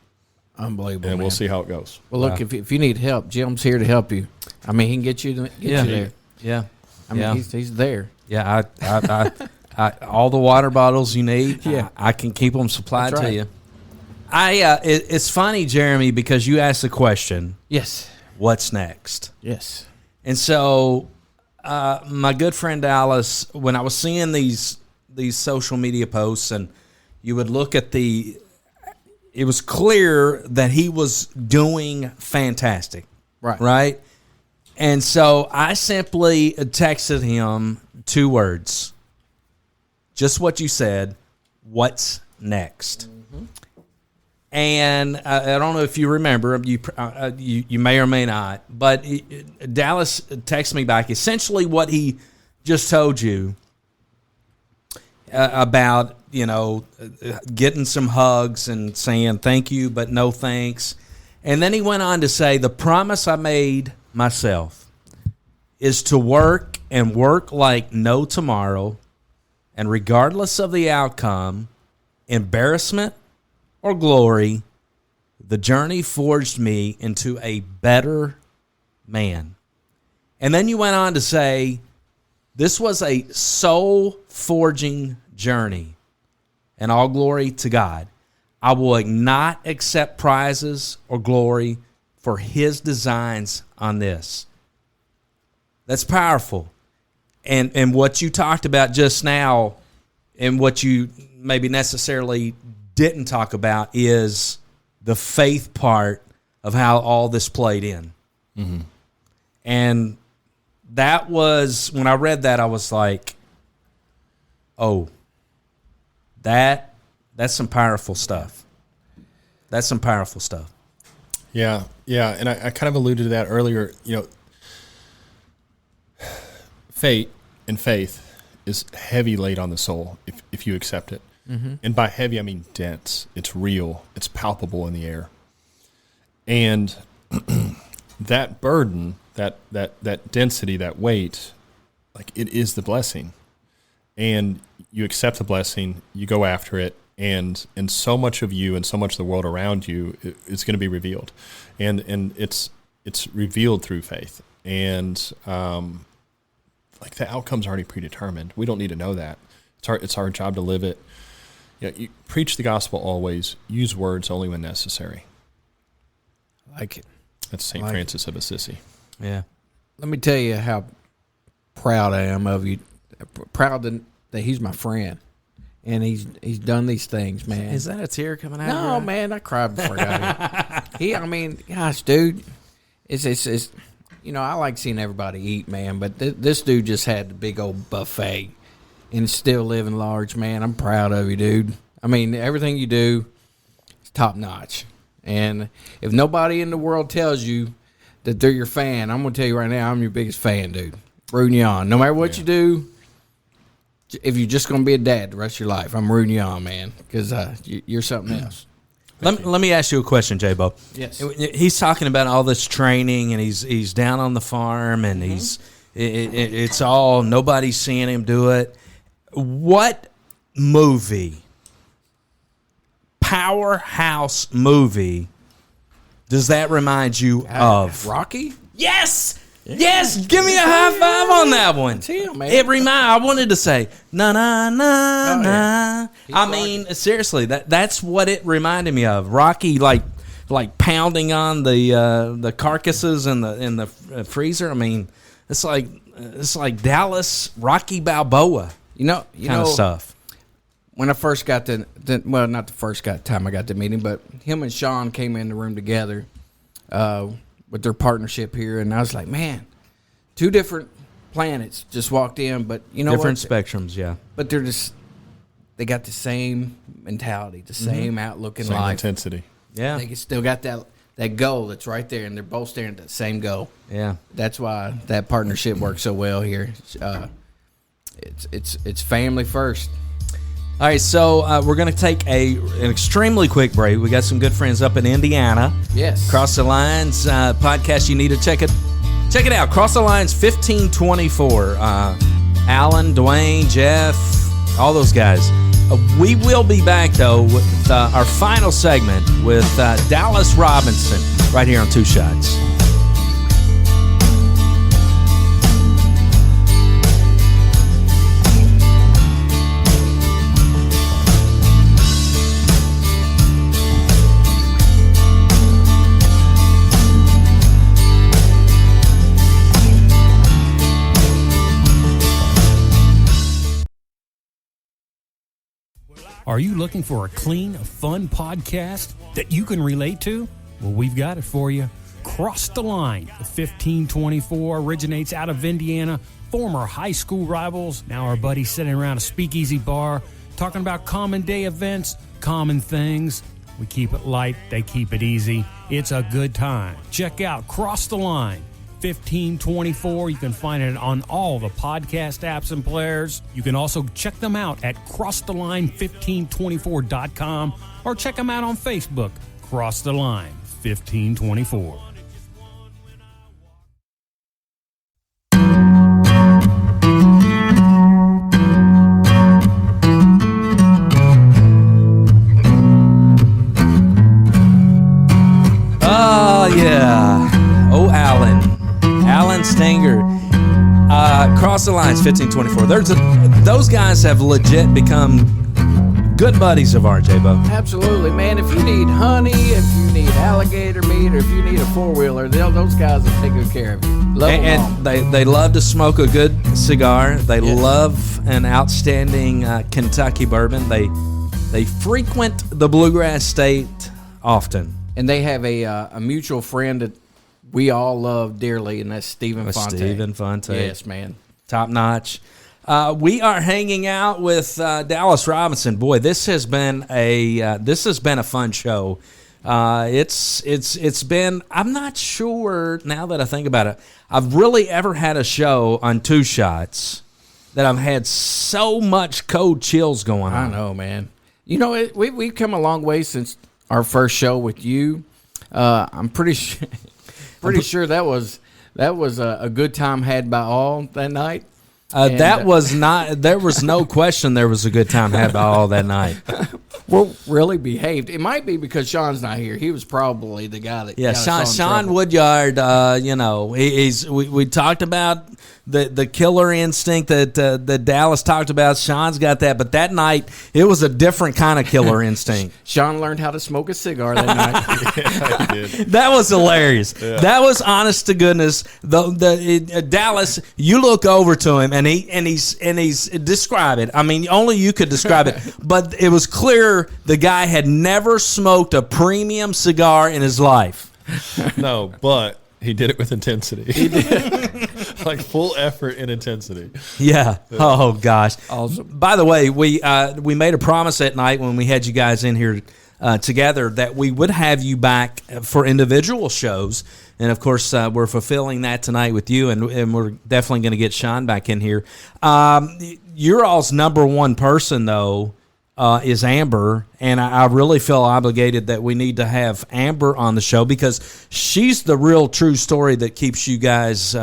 Unbelievable, and man. We'll see how it goes. Well, look, if you need help, Jim's here to help you. I mean, he can get you there. Yeah. I mean, he's there. Yeah, I all the water bottles you need, Yeah. I can keep them supplied That's right. to you. It's funny, Jeremy, because you asked the question, Yes. what's next? Yes. And so my good friend Dallas, when I was seeing these social media posts, and you would look at it was clear that he was doing fantastic. Right? And so I simply texted him 2 words. Just what you said, what's next? Mm-hmm. And I don't know if you remember, you may or may not, but Dallas texted me back essentially what he just told you about, getting some hugs and saying thank you, but no thanks. And then he went on to say, the promise I made myself is to work and work like no tomorrow, and regardless of the outcome, embarrassment or glory, the journey forged me into a better man. And then you went on to say, this was a soul-forging journey, and all glory to God. I will not accept prizes or glory for his designs on this. That's powerful. And what you talked about just now, and what you maybe necessarily didn't talk about, is the faith part of how all this played in. Mm-hmm. And that was, when I read that, I was like, oh, that's some powerful stuff. That's some powerful stuff. Yeah, and I kind of alluded to that earlier. You know, faith is heavy laid on the soul if you accept it. Mm-hmm. And by heavy, I mean dense. It's real. It's palpable in the air. And that burden, that density, that weight, like, it is the blessing. And you accept the blessing, you go after it, and so much of you and so much of the world around you is going to be revealed. And it's revealed through faith. And like, the outcome's already predetermined. We don't need to know that. It's our job to live it. You know, you preach the gospel always. Use words only when necessary. I like it. That's St. Francis of Assisi. Yeah. Let me tell you how proud I am of you. Proud that he's my friend, and he's done these things, man. Is that a tear coming out? No, man, I cried before I got here. I mean, gosh, dude, it's you know, I like seeing everybody eat, man, but this dude just had the big old buffet and still living large, man. I'm proud of you, dude. I mean, everything you do is top notch. And if nobody in the world tells you that they're your fan, I'm going to tell you right now, I'm your biggest fan, dude. Rooting you on. No matter what you do, if you're just going to be a dad the rest of your life, I'm rooting you on, man, because you're something else. Let me ask you a question, J-Bo. Yes. He's talking about all this training, and he's down on the farm, and it's all, nobody's seeing him do it. What powerhouse movie does that remind you of? Rocky? Yes! Yes! Give me a high five on that one. That's him, man. I wanted to say, na, na, na, Oh, na. yeah. I mean, seriously, that's what it reminded me of. Rocky, like pounding on the carcasses in the freezer. I mean, it's like Dallas, Rocky Balboa. You know, kind of stuff. When I first got well, not the first time I got to meet him, but him and Shawn came in the room together with their partnership here, and I was like, man, two different planets just walked in, but you know different what? spectrums, yeah. But they got the same mentality, the same outlook in Same life. intensity. Yeah. They still got that goal that's right there, and they're both staring at that same goal. Yeah. That's why that partnership works so well here. It's family first. All right, so we're going to take an extremely quick break. We got some good friends up in Indiana. Yes. Cross the Lines podcast. You need to check it out. Cross the Lines 1524. Alan, Dwayne, Jeff, all those guys. We will be back, though, with our final segment with Dallas Robinson right here on Two Shots. Are you looking for a clean, fun podcast that you can relate to? Well, we've got it for you. Cross the Line. The 1524 originates out of Indiana. Former high school rivals, now our buddies sitting around a speakeasy bar, talking about common day events, common things. We keep it light, they keep it easy. It's a good time. Check out Cross the Line. 1524. You can find it on all the podcast apps and players. You can also check them out at crosstheline1524.com or check them out on Facebook, Cross the Line 1524. Oh, yeah. Oh, Alan Stanger. Cross the Lines 1524. those guys have legit become good buddies of ours, J-Bo. Absolutely, man. If you need honey, if you need alligator meat, or if you need a four-wheeler, those guys will take good care of you. Love them all. And they love to smoke a good cigar. They love an outstanding Kentucky bourbon. They frequent the Bluegrass State often. And they have a mutual friend that we all love dearly, and that's Stephen Fonte. Stephen Fonte. Yes, man. Top notch. We are hanging out with Dallas Robinson. Boy, this has been a fun show. It's been. I'm not sure now that I think about it. I've really ever had a show on Two Shots that I've had so much cold chills going on. I know, man. You know, we've come a long way since our first show with you. I'm pretty sure that was a good time had by all that night. There was no question there was a good time had by all that night. We're really behaved. It might be because Shawn's not here. He was probably the guy that got us all in Shawn trouble. Woodyard, we talked about the killer instinct that Dallas talked about. Shawn's got that, but that night it was a different kind of killer instinct. Shawn learned how to smoke a cigar that night. Yeah, I did. That was hilarious. Yeah. That was honest to goodness. Dallas, you look over to him and he's describe it. I mean, only you could describe it, but it was clear the guy had never smoked a premium cigar in his life. No, but he did it with intensity. He did. Like full effort and intensity. Yeah. Oh, gosh. Awesome. By the way, we made a promise that night when we had you guys in here together that we would have you back for individual shows. And, of course, we're fulfilling that tonight with you, and we're definitely going to get Shawn back in here. Your all's number one person, though, is Amber, and I really feel obligated that we need to have Amber on the show because she's the real true story that keeps you guys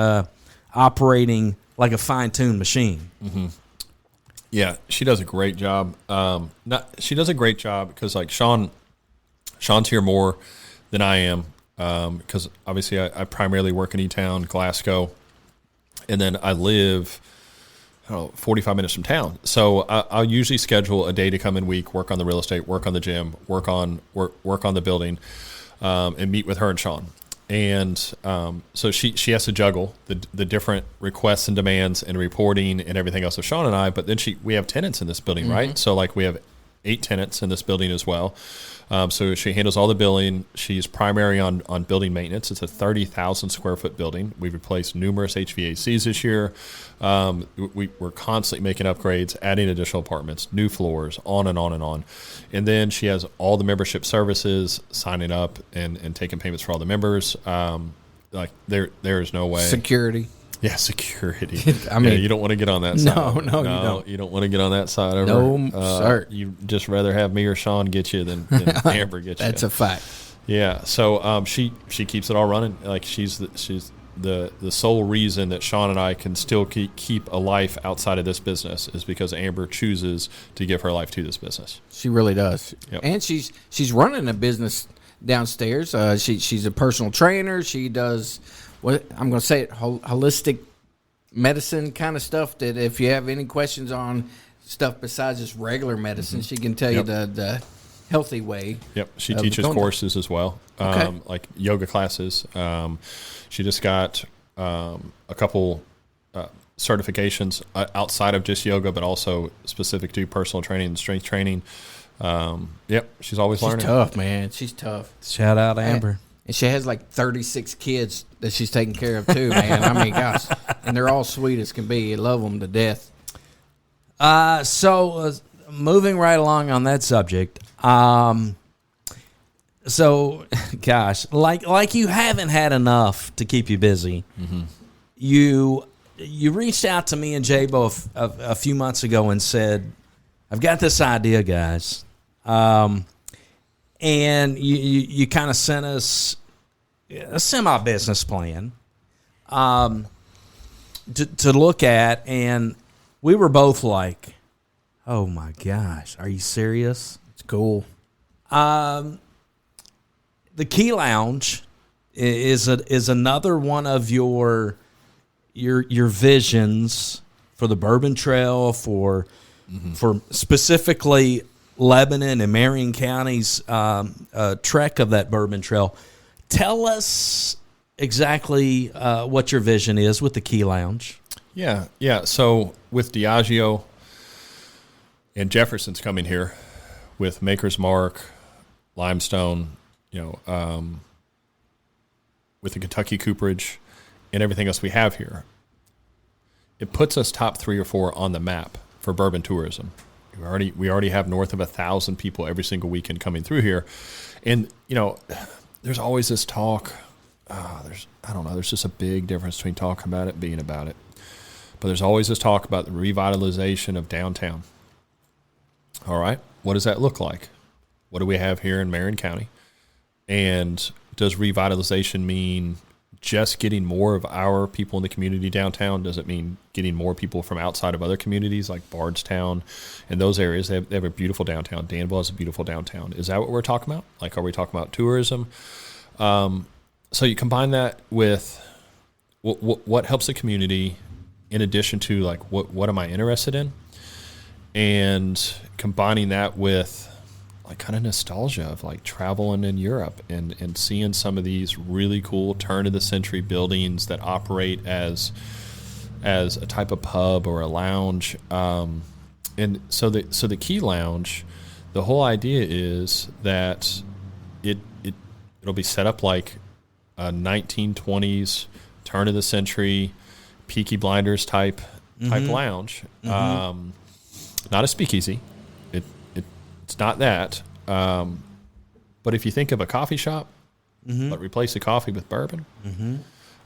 operating like a fine-tuned machine. Mm-hmm. Yeah, she does a great job. She does a great job because like Shawn's here more than I am because obviously I primarily work in E-Town, Glasgow, and then I live 45 minutes from town. So I'll usually schedule a day to come in week, work on the real estate, work on the gym, work on the building, and meet with her and Shawn. And so she has to juggle the different requests and demands and reporting and everything else of Shawn and I. But then we have tenants in this building, mm-hmm. right? So like we have 8 tenants in this building as well. So she handles all the billing. She's primary on building maintenance. It's a 30,000 square foot building. We've replaced numerous HVACs this year. We're constantly making upgrades, adding additional apartments, new floors, on and on and on. And then she has all the membership services, signing up and taking payments for all the members. Like there is no way. Security. Yeah, security. I mean, you don't want to get on that side. No, you don't. You don't want to get on that side. No, sir. You just rather have me or Shawn get you than Amber get you. That's a fact. Yeah. So she keeps it all running. Like she's the sole reason that Shawn and I can still keep a life outside of this business is because Amber chooses to give her life to this business. She really does. Yep. And she's running a business downstairs. She's a personal trainer. She does what I'm going to say holistic medicine kind of stuff that if you have any questions on stuff besides just regular medicine, she can tell you the healthy way. Yep. She teaches courses as well, like yoga classes. She just got a couple certifications outside of just yoga, but also specific to personal training and strength training. Yep. She's always learning. She's tough, man. She's tough. Shout out Amber. And she has like 36 kids that she's taking care of too, man. I mean, gosh. And they're all sweet as can be. You love them to death. So moving right along on that subject. So, gosh, like you haven't had enough to keep you busy. Mm-hmm. You reached out to me and J-Bo a few months ago and said, I've got this idea, guys. And you kind of sent us a semi-business plan to look at, and we were both like, oh, my gosh, are you serious? It's cool. The Key Lounge is another one of your visions the Bourbon Trail, for specifically Lebanon and Marion County's trek of that Bourbon Trail. Tell us exactly what your vision is with the Key Lounge. Yeah. So with Diageo and Jefferson's coming here with Maker's Mark, Limestone, with the Kentucky cooperage and everything else we have here, it puts us top 3 or 4 on the map for bourbon tourism. We already have north of 1,000 people every single weekend coming through here, and there's always this talk. There's just a big difference between talking about it and being about it. But there's always this talk about the revitalization of downtown. All right, what does that look like? What do we have here in Marion County? And does revitalization mean just getting more of our people in the community downtown? Does it mean getting more people from outside of other communities like Bardstown and those areas? They have a beautiful downtown. Danville has a beautiful downtown. Is that what we're talking about? Like, are we talking about tourism? So you combine that with what helps the community, in addition to like what am I interested in, and combining that with like kind of nostalgia of like traveling in Europe and seeing some of these really cool turn of the century buildings that operate as a type of pub or a lounge. And so the Key Lounge, the whole idea is that it'll be set up like a 1920s turn of the century Peaky Blinders type lounge. Not a speakeasy. It's not that. But if you think of a coffee shop, but replace the coffee with bourbon,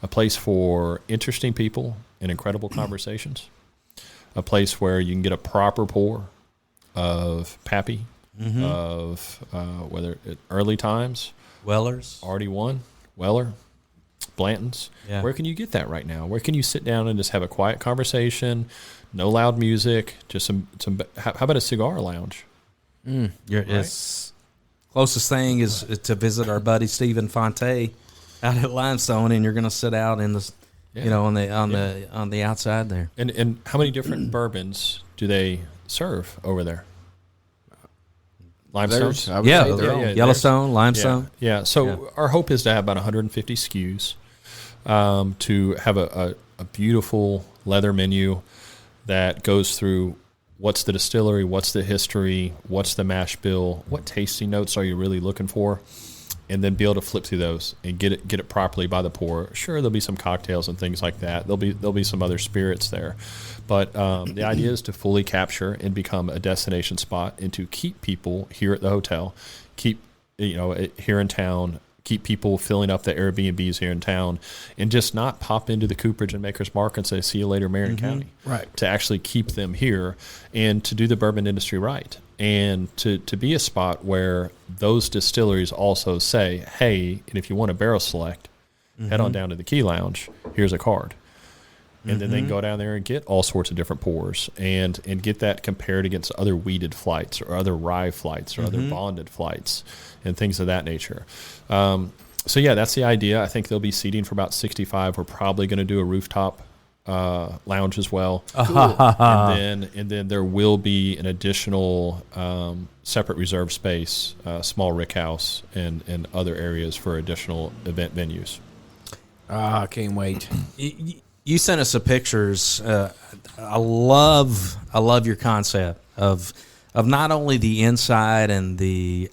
a place for interesting people and incredible conversations, a place where you can get a proper pour of Pappy, of whether it early times, Weller's, RD1, Weller, Blanton's. Yeah. Where can you get that right now? Where can you sit down and just have a quiet conversation, no loud music, just some how about a cigar lounge? It's closest thing is to visit our buddy Stephen Fonte out at Limestone, and you're going to sit out in the, on the outside there. And how many different bourbons do they serve over there? Limestone, Yellowstone, Limestone. Yeah. So our hope is to have about 150 SKUs, to have a beautiful leather menu that goes through what's the distillery, what's the history, what's the mash bill, what tasting notes are you really looking for, and then be able to flip through those and get it properly by the pour. Sure, there'll be some cocktails and things like that. There'll be some other spirits there, but the idea is to fully capture and become a destination spot and to keep people here at the hotel, keep here in town, keep people filling up the Airbnbs here in town, and just not pop into the cooperage and Maker's Mark and say, see you later, Marion County. Right. To actually keep them here and to do the bourbon industry right. And to be a spot where those distilleries also say, hey, and if you want a barrel select, head on down to the Key Lounge. Here's a card. And then they can go down there and get all sorts of different pours and get that compared against other wheated flights or other rye flights or other bonded flights and things of that nature. So, that's the idea. I think there'll be seating for about 65. We're probably going to do a rooftop lounge as well. And then there will be an additional separate reserve space, small rick house, and other areas for additional event venues. I can't wait. You sent us some pictures. I love your concept of not only the inside and the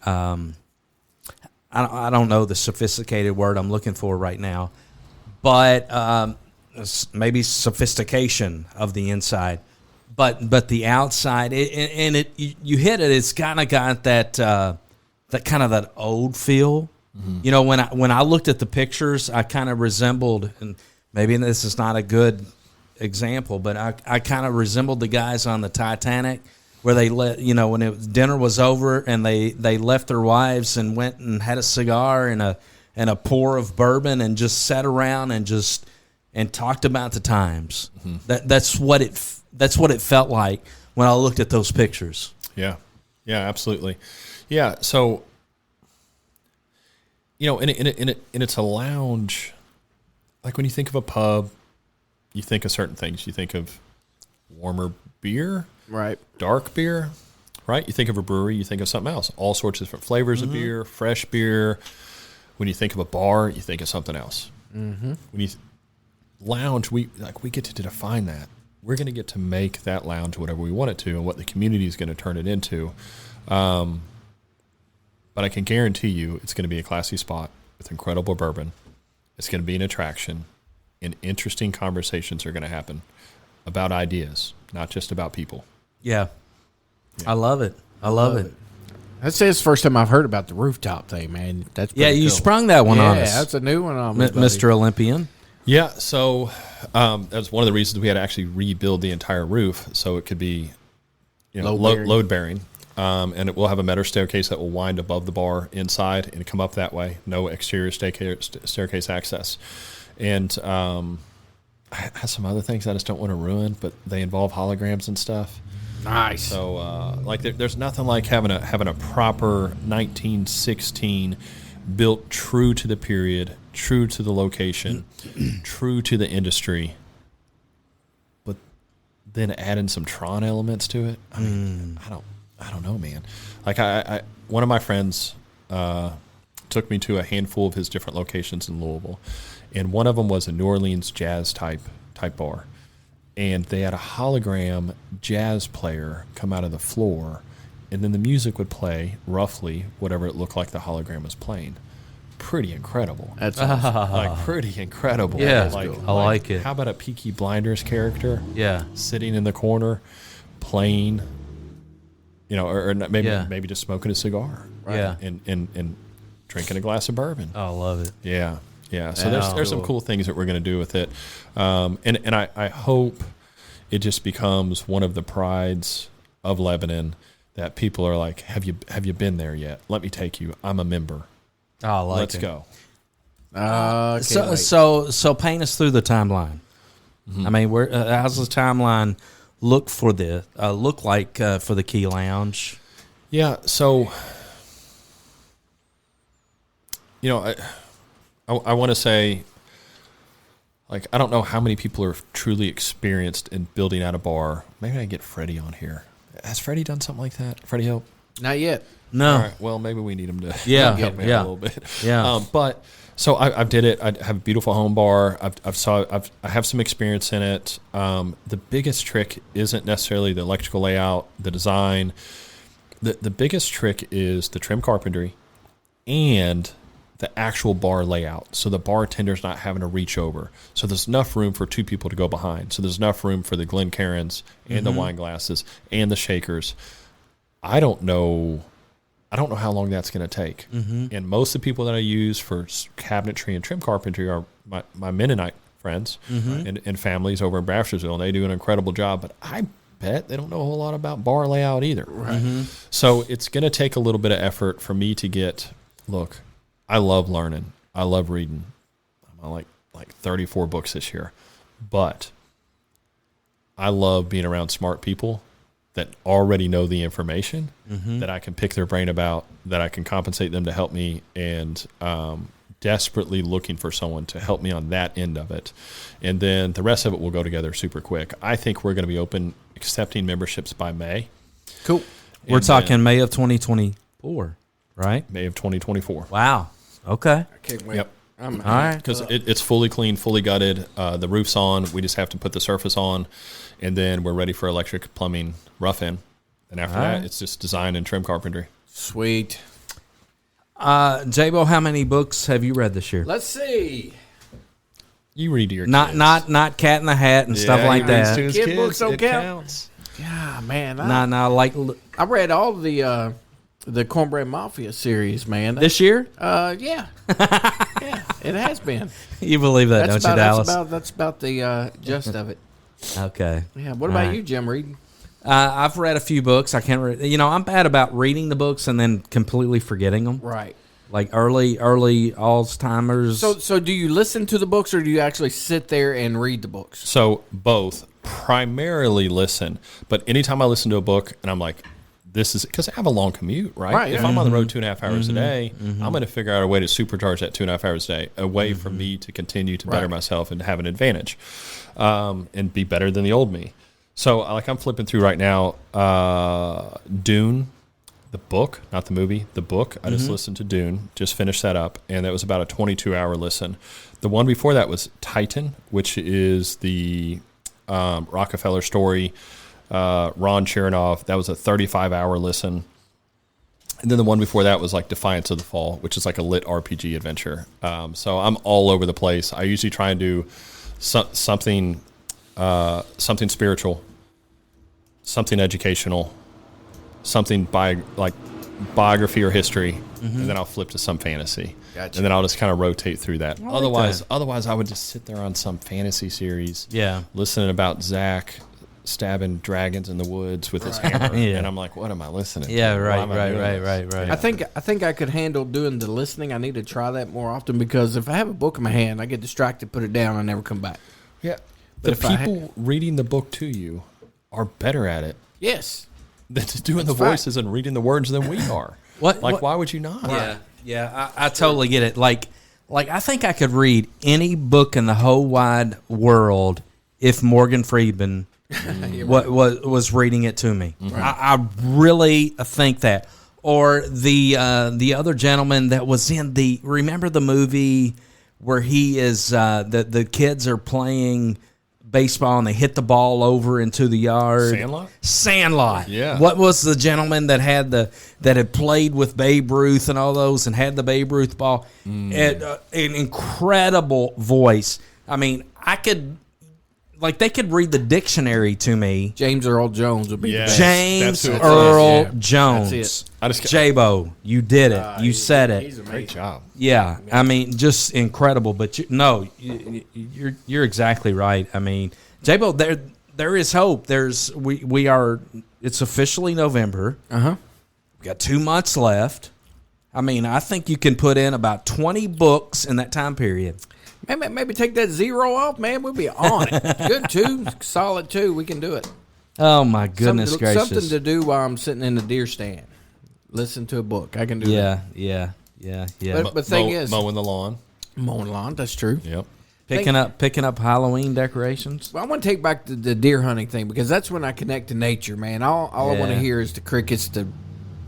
I don't know the sophisticated word I'm looking for right now, but maybe sophistication of the inside, but the outside you hit it. It's kind of got that that old feel. When I looked at the pictures, I kind of resembled, and maybe this is not a good example, but I kind of resembled the guys on the Titanic where they when dinner was over and they left their wives and went and had a cigar and a pour of bourbon and just sat around and talked about the times. That's what it felt like when I looked at those pictures. Yeah, absolutely. Yeah, so and it's a lounge. Like when you think of a pub, you think of certain things. You think of warmer beer, Right. dark beer, right? You think of a brewery, you think of something else. All sorts of different flavors of beer, fresh beer. When you think of a bar, you think of something else. When you lounge, we get to define that. We're going to get to make that lounge whatever we want it to and what the community is going to turn it into. But I can guarantee you it's going to be a classy spot with incredible bourbon. It's going to be an attraction, and interesting conversations are going to happen about ideas, not just about people. Yeah. I love it. I love it. That's the first time I've heard about the rooftop thing, man. That's Yeah, pretty you cool. sprung that one on us. Yeah, that's a new one on me, buddy. Mr. Olympian. Yeah, so that's one of the reasons we had to actually rebuild the entire roof so it could be load bearing. And it will have a metal staircase that will wind above the bar inside and come up that way. No exterior staircase access. And I have some other things I just don't want to ruin, but they involve holograms and stuff. Nice. So, there's nothing like having a proper 1916 built true to the period, true to the location, true to the industry, but then adding some Tron elements to it. I mean, I don't know, man. Like I one of my friends took me to a handful of his different locations in Louisville, and one of them was a New Orleans jazz type bar. And they had a hologram jazz player come out of the floor, and then the music would play roughly whatever it looked like the hologram was playing. Pretty incredible. That's awesome. Pretty incredible. Yeah, I like it. How about a Peaky Blinders character? Yeah. Sitting in the corner, playing, or maybe just smoking a cigar. Right? Yeah. And drinking a glass of bourbon. Oh, I love it. Yeah. Yeah, so there's some cool things that we're going to do with it, and I hope it just becomes one of the prides of Lebanon that people are like, have you been there yet? Let me take you. I'm a member. Oh, I like Let's it. go. So paint us through the timeline. I mean, how's the timeline look like for the Key Lounge? Yeah, so I want to say, like, I don't know how many people are truly experienced in building out a bar. Maybe I can get Freddie on here. Has Freddie done something like that? Freddie Hope? Not yet. No. All right, well, maybe we need him to help me out a little bit. Yeah. But so I did it. I have a beautiful home bar. I have some experience in it. The biggest trick isn't necessarily the electrical layout, the design. The biggest trick is the trim carpentry and the actual bar layout. So the bartender's not having to reach over. So there's enough room for two people to go behind. So there's enough room for the Glencairns and the wine glasses and the shakers. I don't know how long that's going to take. And most of the people that I use for cabinetry and trim carpentry are my Mennonite friends and families over in Bradfordsville, and they do an incredible job. But I bet they don't know a whole lot about bar layout either. Right. So it's going to take a little bit of effort for me to get, look, I love learning. I love reading. I'm on like 34 books this year. But I love being around smart people that already know the information that I can pick their brain about, that I can compensate them to help me, and desperately looking for someone to help me on that end of it. And then the rest of it will go together super quick. I think we're going to be accepting memberships by May. Cool. We're talking May of 2024, right? May of 2024. Wow. Okay. I can't wait. Yep. All right. Because it's fully clean, fully gutted. The roof's on. We just have to put the surface on. And then we're ready for electric, plumbing, rough in. And after that, it's just design and trim carpentry. Sweet. J-Bo, how many books have you read this year? Let's see. You read to your Not kids. not Cat in the Hat and stuff like that. Kid books don't it count. counts. Yeah, man. I read all the Cornbread Mafia series, man. This year? Yeah. Yeah, it has been. You believe that, don't you, Dallas? That's about the gist of it. Okay. Yeah. What about you, Jim Reed? I've read a few books. I can't read. I'm bad about reading the books and then completely forgetting them. Right. Like early Alzheimer's. So do you listen to the books or do you actually sit there and read the books? So both. Primarily listen. But anytime I listen to a book and I'm like, this is because I have a long commute, right? If I'm on the road 2.5 hours a day, I'm going to figure out a way to supercharge that 2.5 hours a day, a way for me to continue to better myself and have an advantage and be better than the old me. So, like, I'm flipping through right now. Dune, the book, not the movie, the book. I just listened to Dune, just finished that up, and that was about a 22-hour listen. The one before that was Titan, which is the Rockefeller story. Ron Chernoff, that was a 35-hour listen. And then the one before that was like Defiance of the Fall, which is like a lit RPG adventure. So I'm all over the place. I usually try and do something spiritual, something educational, something biography or history, and then I'll flip to some fantasy. Gotcha. And then I'll just kind of rotate through that. Otherwise, I would just sit there on some fantasy series, listening about Zach stabbing dragons in the woods with his hammer, and I'm like, what am I listening to? Yeah, right. I think I could handle doing the listening. I need to try that more often because if I have a book in my hand, I get distracted, put it down, and never come back. Yeah, But the people reading the book to you are better at it. Yes. Than just doing the voices and reading the words than we are. Why would you not? Yeah, I totally get it. Like I think I could read any book in the whole wide world if Morgan Freeman was reading it to me. I really think that. Or the other gentleman that was in remember the movie where he is the kids are playing baseball and they hit the ball over into the yard. Sandlot. Yeah. What was the gentleman that had played with Babe Ruth and all those and had the Babe Ruth ball? An incredible voice. I mean, they could read the dictionary to me. James Earl Jones would be the best. James Earl Jones. That's it. J-Bo, you did it. You said it. He's amazing. Great job. Yeah, I mean, just incredible. But you're exactly right. I mean, J-Bo, there is hope. We are. It's officially November. We've got 2 months left. I mean, I think you can put in about 20 books in that time period. Maybe take that 0 off, man. We'll be on it. Good 2, solid 2. We can do it. Oh my goodness gracious! Something to do while I'm sitting in the deer stand. Listen to a book. I can do that. Yeah. But the thing is, mowing the lawn. Mowing lawn. That's true. Yep. Picking up Halloween decorations. Well, I want to take back the deer hunting thing because that's when I connect to nature, man. All I want to hear is the crickets, the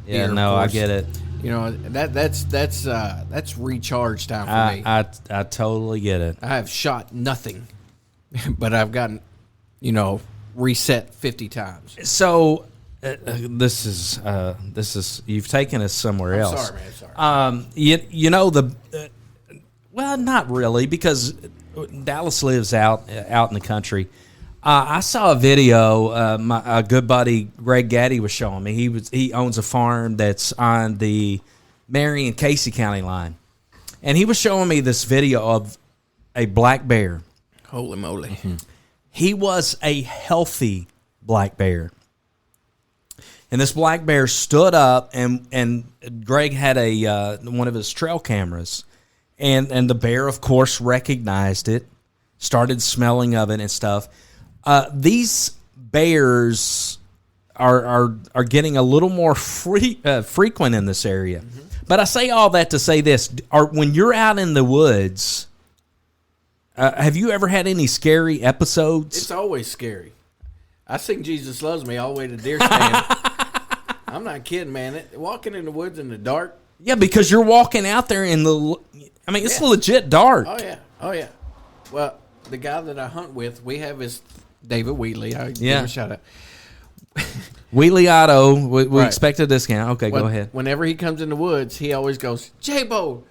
deer. I get it. You know, that's recharge time for me. I totally get it. I have shot nothing, but I've gotten, reset 50 times. So this is you've taken us somewhere else. Sorry, man. Well, not really because Dallas lives out in the country. I saw a video. My good buddy Greg Gaddy was showing me. He owns a farm that's on the Marion Casey County line, and he was showing me this video of a black bear. Holy moly! Mm-hmm. He was a healthy black bear, and this black bear stood up, and Greg had one of his trail cameras, and the bear, of course, recognized it, started smelling of it and stuff. These bears are getting a little more frequent in this area. Mm-hmm. But I say all that to say this: when you're out in the woods, have you ever had any scary episodes? It's always scary. I sing "Jesus Loves Me" all the way to deer stand. I'm not kidding, man. Walking in the woods in the dark. Yeah, because you're walking out there it's legit dark. Oh yeah. Well, the guy that I hunt with, we have his David Wheatley. I give him a shout out. Wheatley Auto, we expect a discount. Okay, go ahead. Whenever he comes in the woods, he always goes, J-Bo,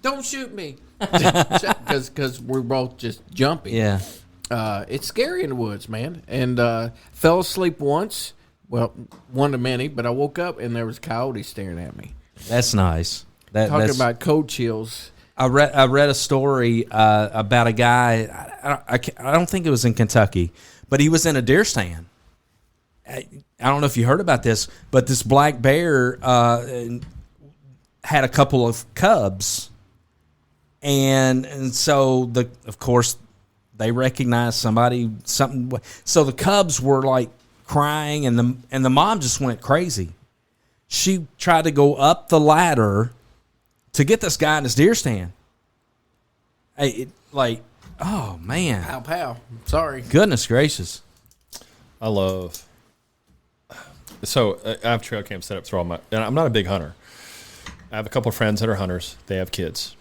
don't shoot me. Because we're both just jumping. Yeah. It's scary in the woods, man. And fell asleep once. Well, one of many, but I woke up and there was coyotes staring at me. That's nice. Talking about cold chills. I read a story about a guy. I don't think it was in Kentucky, but he was in a deer stand. I don't know if you heard about this, but this black bear had a couple of cubs, and so of course they recognized something. So the cubs were like crying, and the mom just went crazy. She tried to go up the ladder to get this guy in his deer stand. Oh man! Pow pow. Sorry. Goodness gracious. I love. So I have trail cams set up through all my. And I'm not a big hunter. I have a couple of friends that are hunters. They have kids.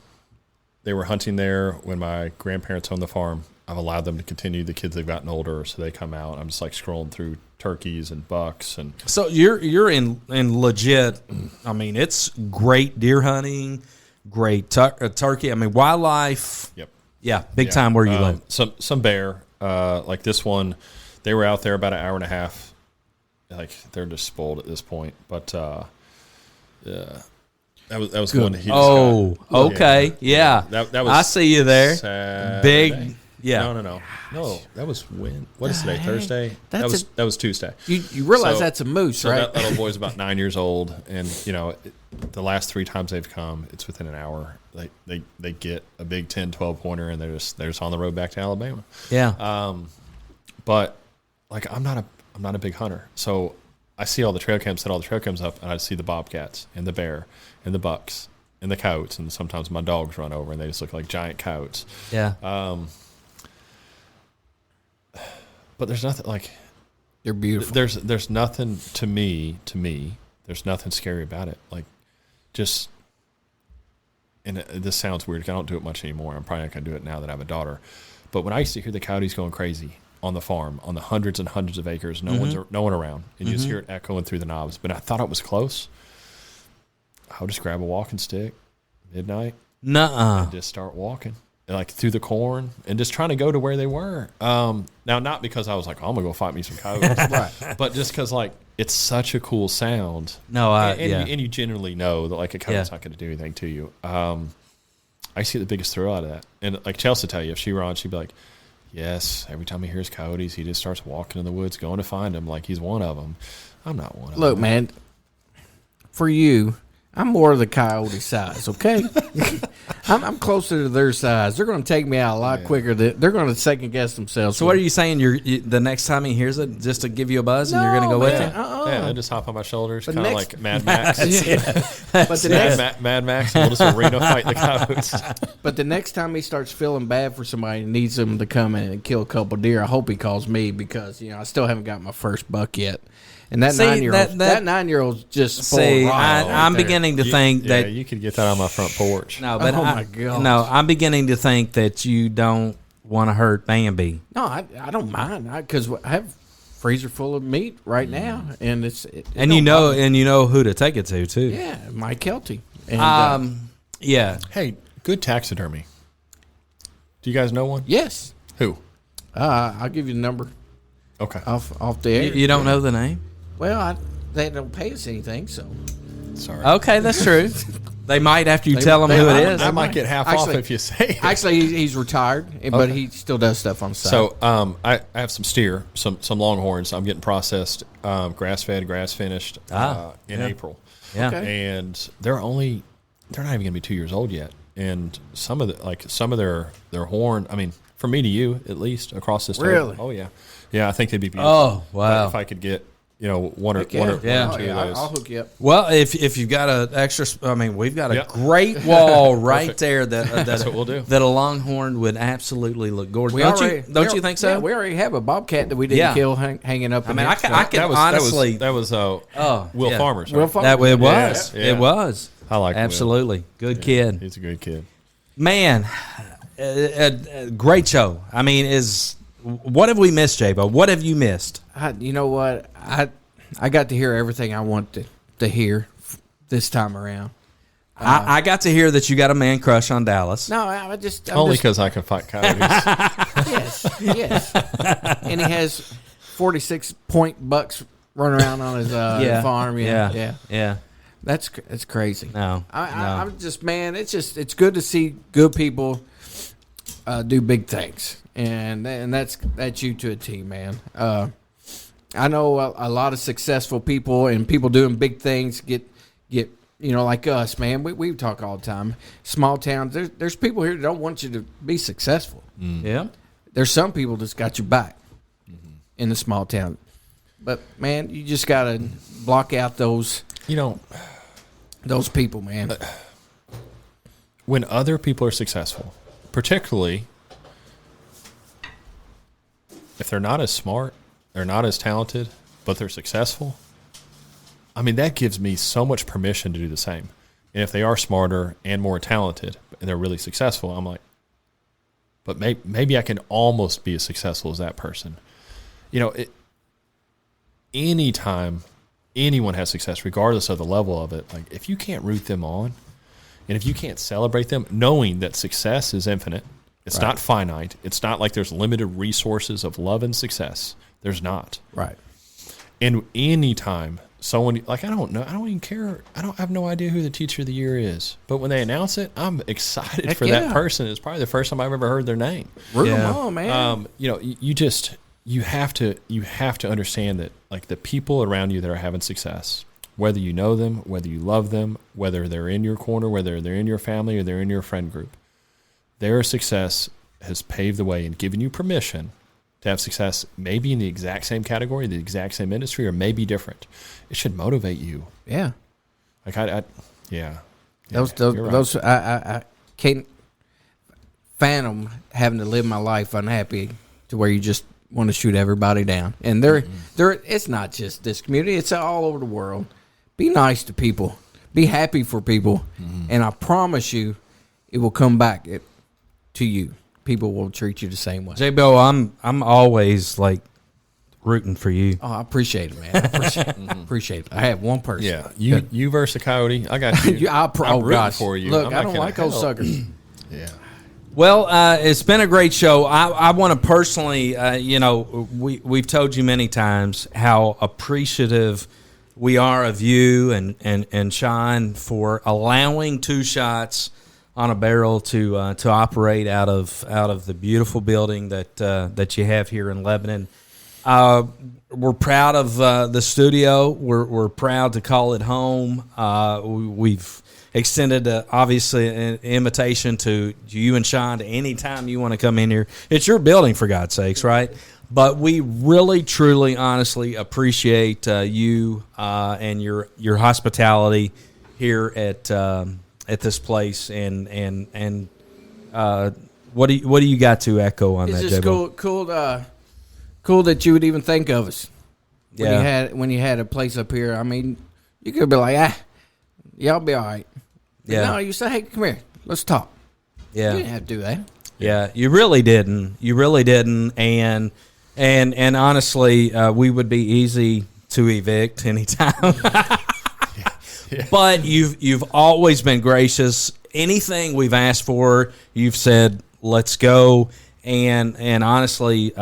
They were hunting there when my grandparents owned the farm. I've allowed them to continue. The kids have gotten older, so they come out. I'm just like scrolling through turkeys and bucks and. So you're in legit. I mean, it's great deer hunting, great turkey. I mean, wildlife. Yep. Yeah, big time where you live. Some bear, like this one. They were out there about an hour and a half. Like they're just spoiled at this point, but yeah. That was good. One that he just got. Okay. Yeah. That was I see you there. Saturday. Big. Yeah. No. That was when? What is today? Thursday? That's that was Tuesday. You realize that's a moose, right? That little boy's about 9 years old, and the last 3 times they've come, it's within an hour. They get a big 10, 12 pointer, and they're just on the road back to Alabama. Yeah. But like I'm not a big hunter, so I see all the trail cams, set all the trail cams up, and I see the bobcats and the bear and the bucks and the coyotes, and sometimes my dogs run over and they just look like giant coyotes. Yeah. But there's nothing like they're beautiful. There's nothing to me. There's nothing scary about it. Like just, and this sounds weird. 'Cause I don't do it much anymore. I'm probably not gonna do it now that I have a daughter. But when I used to hear the coyotes going crazy on the farm, on the hundreds and hundreds of acres, no one around, and you just hear it echoing through the knobs. But I thought it was close. I'll just grab a walking stick, midnight, and just start walking, like through the corn, and just trying to go to where they were. Now, not because I was like, oh, I'm gonna go fight me some coyotes, right. But just because like it's such a cool sound. No, and you generally know that like a coyote's not going to do anything to you. I see the biggest thrill out of that, and like Chelsea tell you, if she were on, she'd be like, yes, every time he hears coyotes, he just starts walking in the woods, going to find them like he's one of them. I'm not one of them. Look, man, for you, I'm more of the coyote size, okay? I'm closer to their size. They're going to take me out a lot quicker. They're going to second guess themselves. So what are you saying? The next time he hears it, just to give you a buzz, and you're going to go with him? Yeah, I just hop on my shoulders, kind of like Mad Max. But the next, Mad Max, and we'll just arena fight the coyotes. But the next time he starts feeling bad for somebody and needs them to come in and kill a couple deer, I hope he calls me because I still haven't got my first buck yet. And that 9-year-old, that 9-year-old's just spoiled. I'm beginning to think that you could get that on my front porch. No, but my God. No, I'm beginning to think that you don't want to hurt Bambi. No, I don't mind because I have freezer full of meat right now, and you know who to take it to too. Yeah, Mike Kelty. And, yeah. Hey, good taxidermy. Do you guys know one? Yes. Who? I'll give you the number. Okay. Off the air. You don't know the name? Well, they don't pay us anything, so. Sorry. Okay, that's true. They might after you tell them who it is. I might get half off if you say it. Actually, he's retired, but he still does stuff on the side. So I have some steer, some longhorns. I'm getting processed, grass-fed, grass-finished in April. Yeah. Okay. And they're not even going to be 2 years old yet. And some of their horn, I mean, from me to you, at least, across this table. Really? Oh, yeah. Yeah, I think they'd be beautiful. Oh, wow. If I could get, one or two of those. I'll hook you up. Well, if you've got an extra, we've got a great wall right there That's what we'll do. That a longhorn would absolutely look gorgeous. Don't you think so? Yeah, we already have a bobcat that we didn't kill hanging up. I can honestly. That was Will Farmer's. Right? Will Farmer. It was. Yeah. It was. I like absolutely Will. good kid. He's a good kid. Man, great show. I mean, what have we missed, J-Bo? What have you missed? You know what? I got to hear everything I want to hear this time around. I got to hear that you got a man crush on Dallas. No, I'm only because I can fight coyotes. yes. And he has 46 point bucks running around on his farm. Yeah. That's crazy. No, I'm just, man. It's good to see good people do big things, and that's you to a T, man. I know a lot of successful people and people doing big things get like us, man. We talk all the time. Small towns, there's people here that don't want you to be successful. Yeah, there's some people that's got your back in the small town, but man, you just gotta block out those people, man. When other people are successful, particularly if they're not as smart they're not as talented, but they're successful, I mean, that gives me so much permission to do the same. And if they are smarter and more talented and they're really successful, I'm like, but maybe I can almost be as successful as that person. Anytime anyone has success, regardless of the level of it, like if you can't root them on and if you can't celebrate them, knowing that success is infinite, it's not finite. It's not like there's limited resources of love and success. There's not. Right. And anytime someone, like, I don't even care. I have no idea who the teacher of the year is. But when they announce it, I'm excited for that person. It's probably the first time I've ever heard their name. Root them on, man. You have to understand that, like, the people around you that are having success, whether you know them, whether you love them, whether they're in your corner, whether they're in your family or they're in your friend group, their success has paved the way and given you permission to have success, maybe in the exact same category, the exact same industry, or maybe different. It should motivate you. Yeah. Like I can't fathom having to live my life unhappy to where you just want to shoot everybody down. And it's not just this community; it's all over the world. Be nice to people. Be happy for people, and I promise you, it will come back to you. People will treat you the same way. J-Bo, I'm always like rooting for you. Oh, I appreciate it, man. I appreciate it. I have one person. Yeah, you versus a coyote. I got you. I'm rooting for you. Look, I don't like those suckers. Yeah. Well, it's been a great show. I want to personally, we've told you many times how appreciative we are of you and Shawn for allowing Two Shots on a Barrel to operate out of the beautiful building that you have here in Lebanon. We're proud of the studio. We're proud to call it home. We've extended obviously an invitation to you and Shawn to any time you want to come in here. It's your building, for God's sakes, right? But we really, truly, honestly appreciate you and your hospitality here at this place, and what do you got to echo on that? It's just cool that you would even think of us. When you had a place up here. I mean, you could be like, y'all be all right. But no, you say, hey, come here, let's talk. Yeah, you didn't have to do that. Yeah, you really didn't. And honestly, we would be easy to evict anytime. But you've always been gracious. Anything we've asked for, you've said, let's go. And honestly,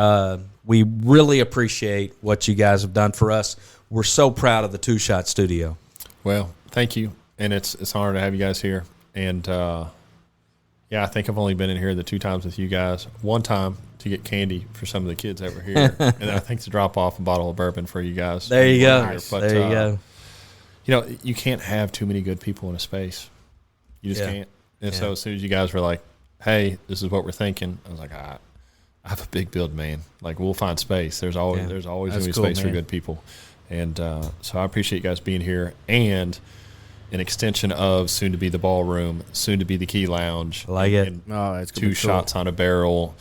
we really appreciate what you guys have done for us. We're so proud of the Two Shot Studio. Well, thank you. And it's an honor to have you guys here. And, I think I've only been in here the 2 times with you guys. One time to get candy for some of the kids over here. And I think to drop off a bottle of bourbon for you guys. There you go. But, there you go. You can't have too many good people in a space. You just can't. And so as soon as you guys were like, hey, this is what we're thinking, I was like, I have a big build, man. Like, we'll find space. There's always going to be space for good people. And so I appreciate you guys being here. And an extension of soon to be the ballroom, soon to be the Key Lounge. I like it. It's Two Shots on a Barrel.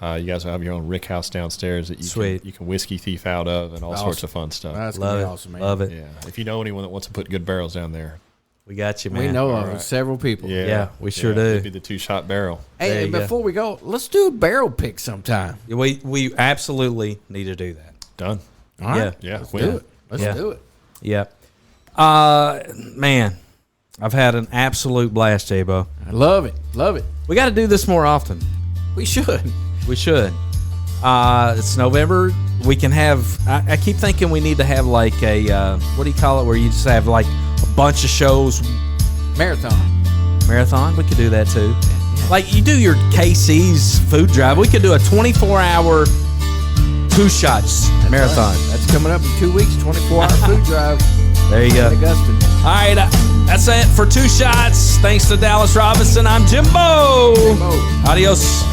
You guys will have your own rick house downstairs that you can whiskey thief out of, and all sorts of fun stuff. That's gonna be awesome, man. Love it. Yeah. If you know anyone that wants to put good barrels down there, we got you, man. We know of several people. Yeah, we sure do. It'd be the Two Shot Barrel. Hey, and before we go, let's do a barrel pick sometime. We absolutely need to do that. Done. All right. Yeah. Let's do it. Let's do it. Yeah. Man, I've had an absolute blast, J-Bo. I love it. Love it. We got to do this more often. We should. We should. It's November. We can have, I keep thinking we need to have like a, what do you call it, where you just have like a bunch of shows. Marathon? We could do that too. Yeah. Like you do your KC's food drive. We could do a 24-hour Two Shots marathon. Right. That's coming up in 2 weeks, 24-hour food drive. There you go. Augusta. All right, that's it for Two Shots. Thanks to Dallas Robinson. I'm Jimbo. Jimbo. Adios.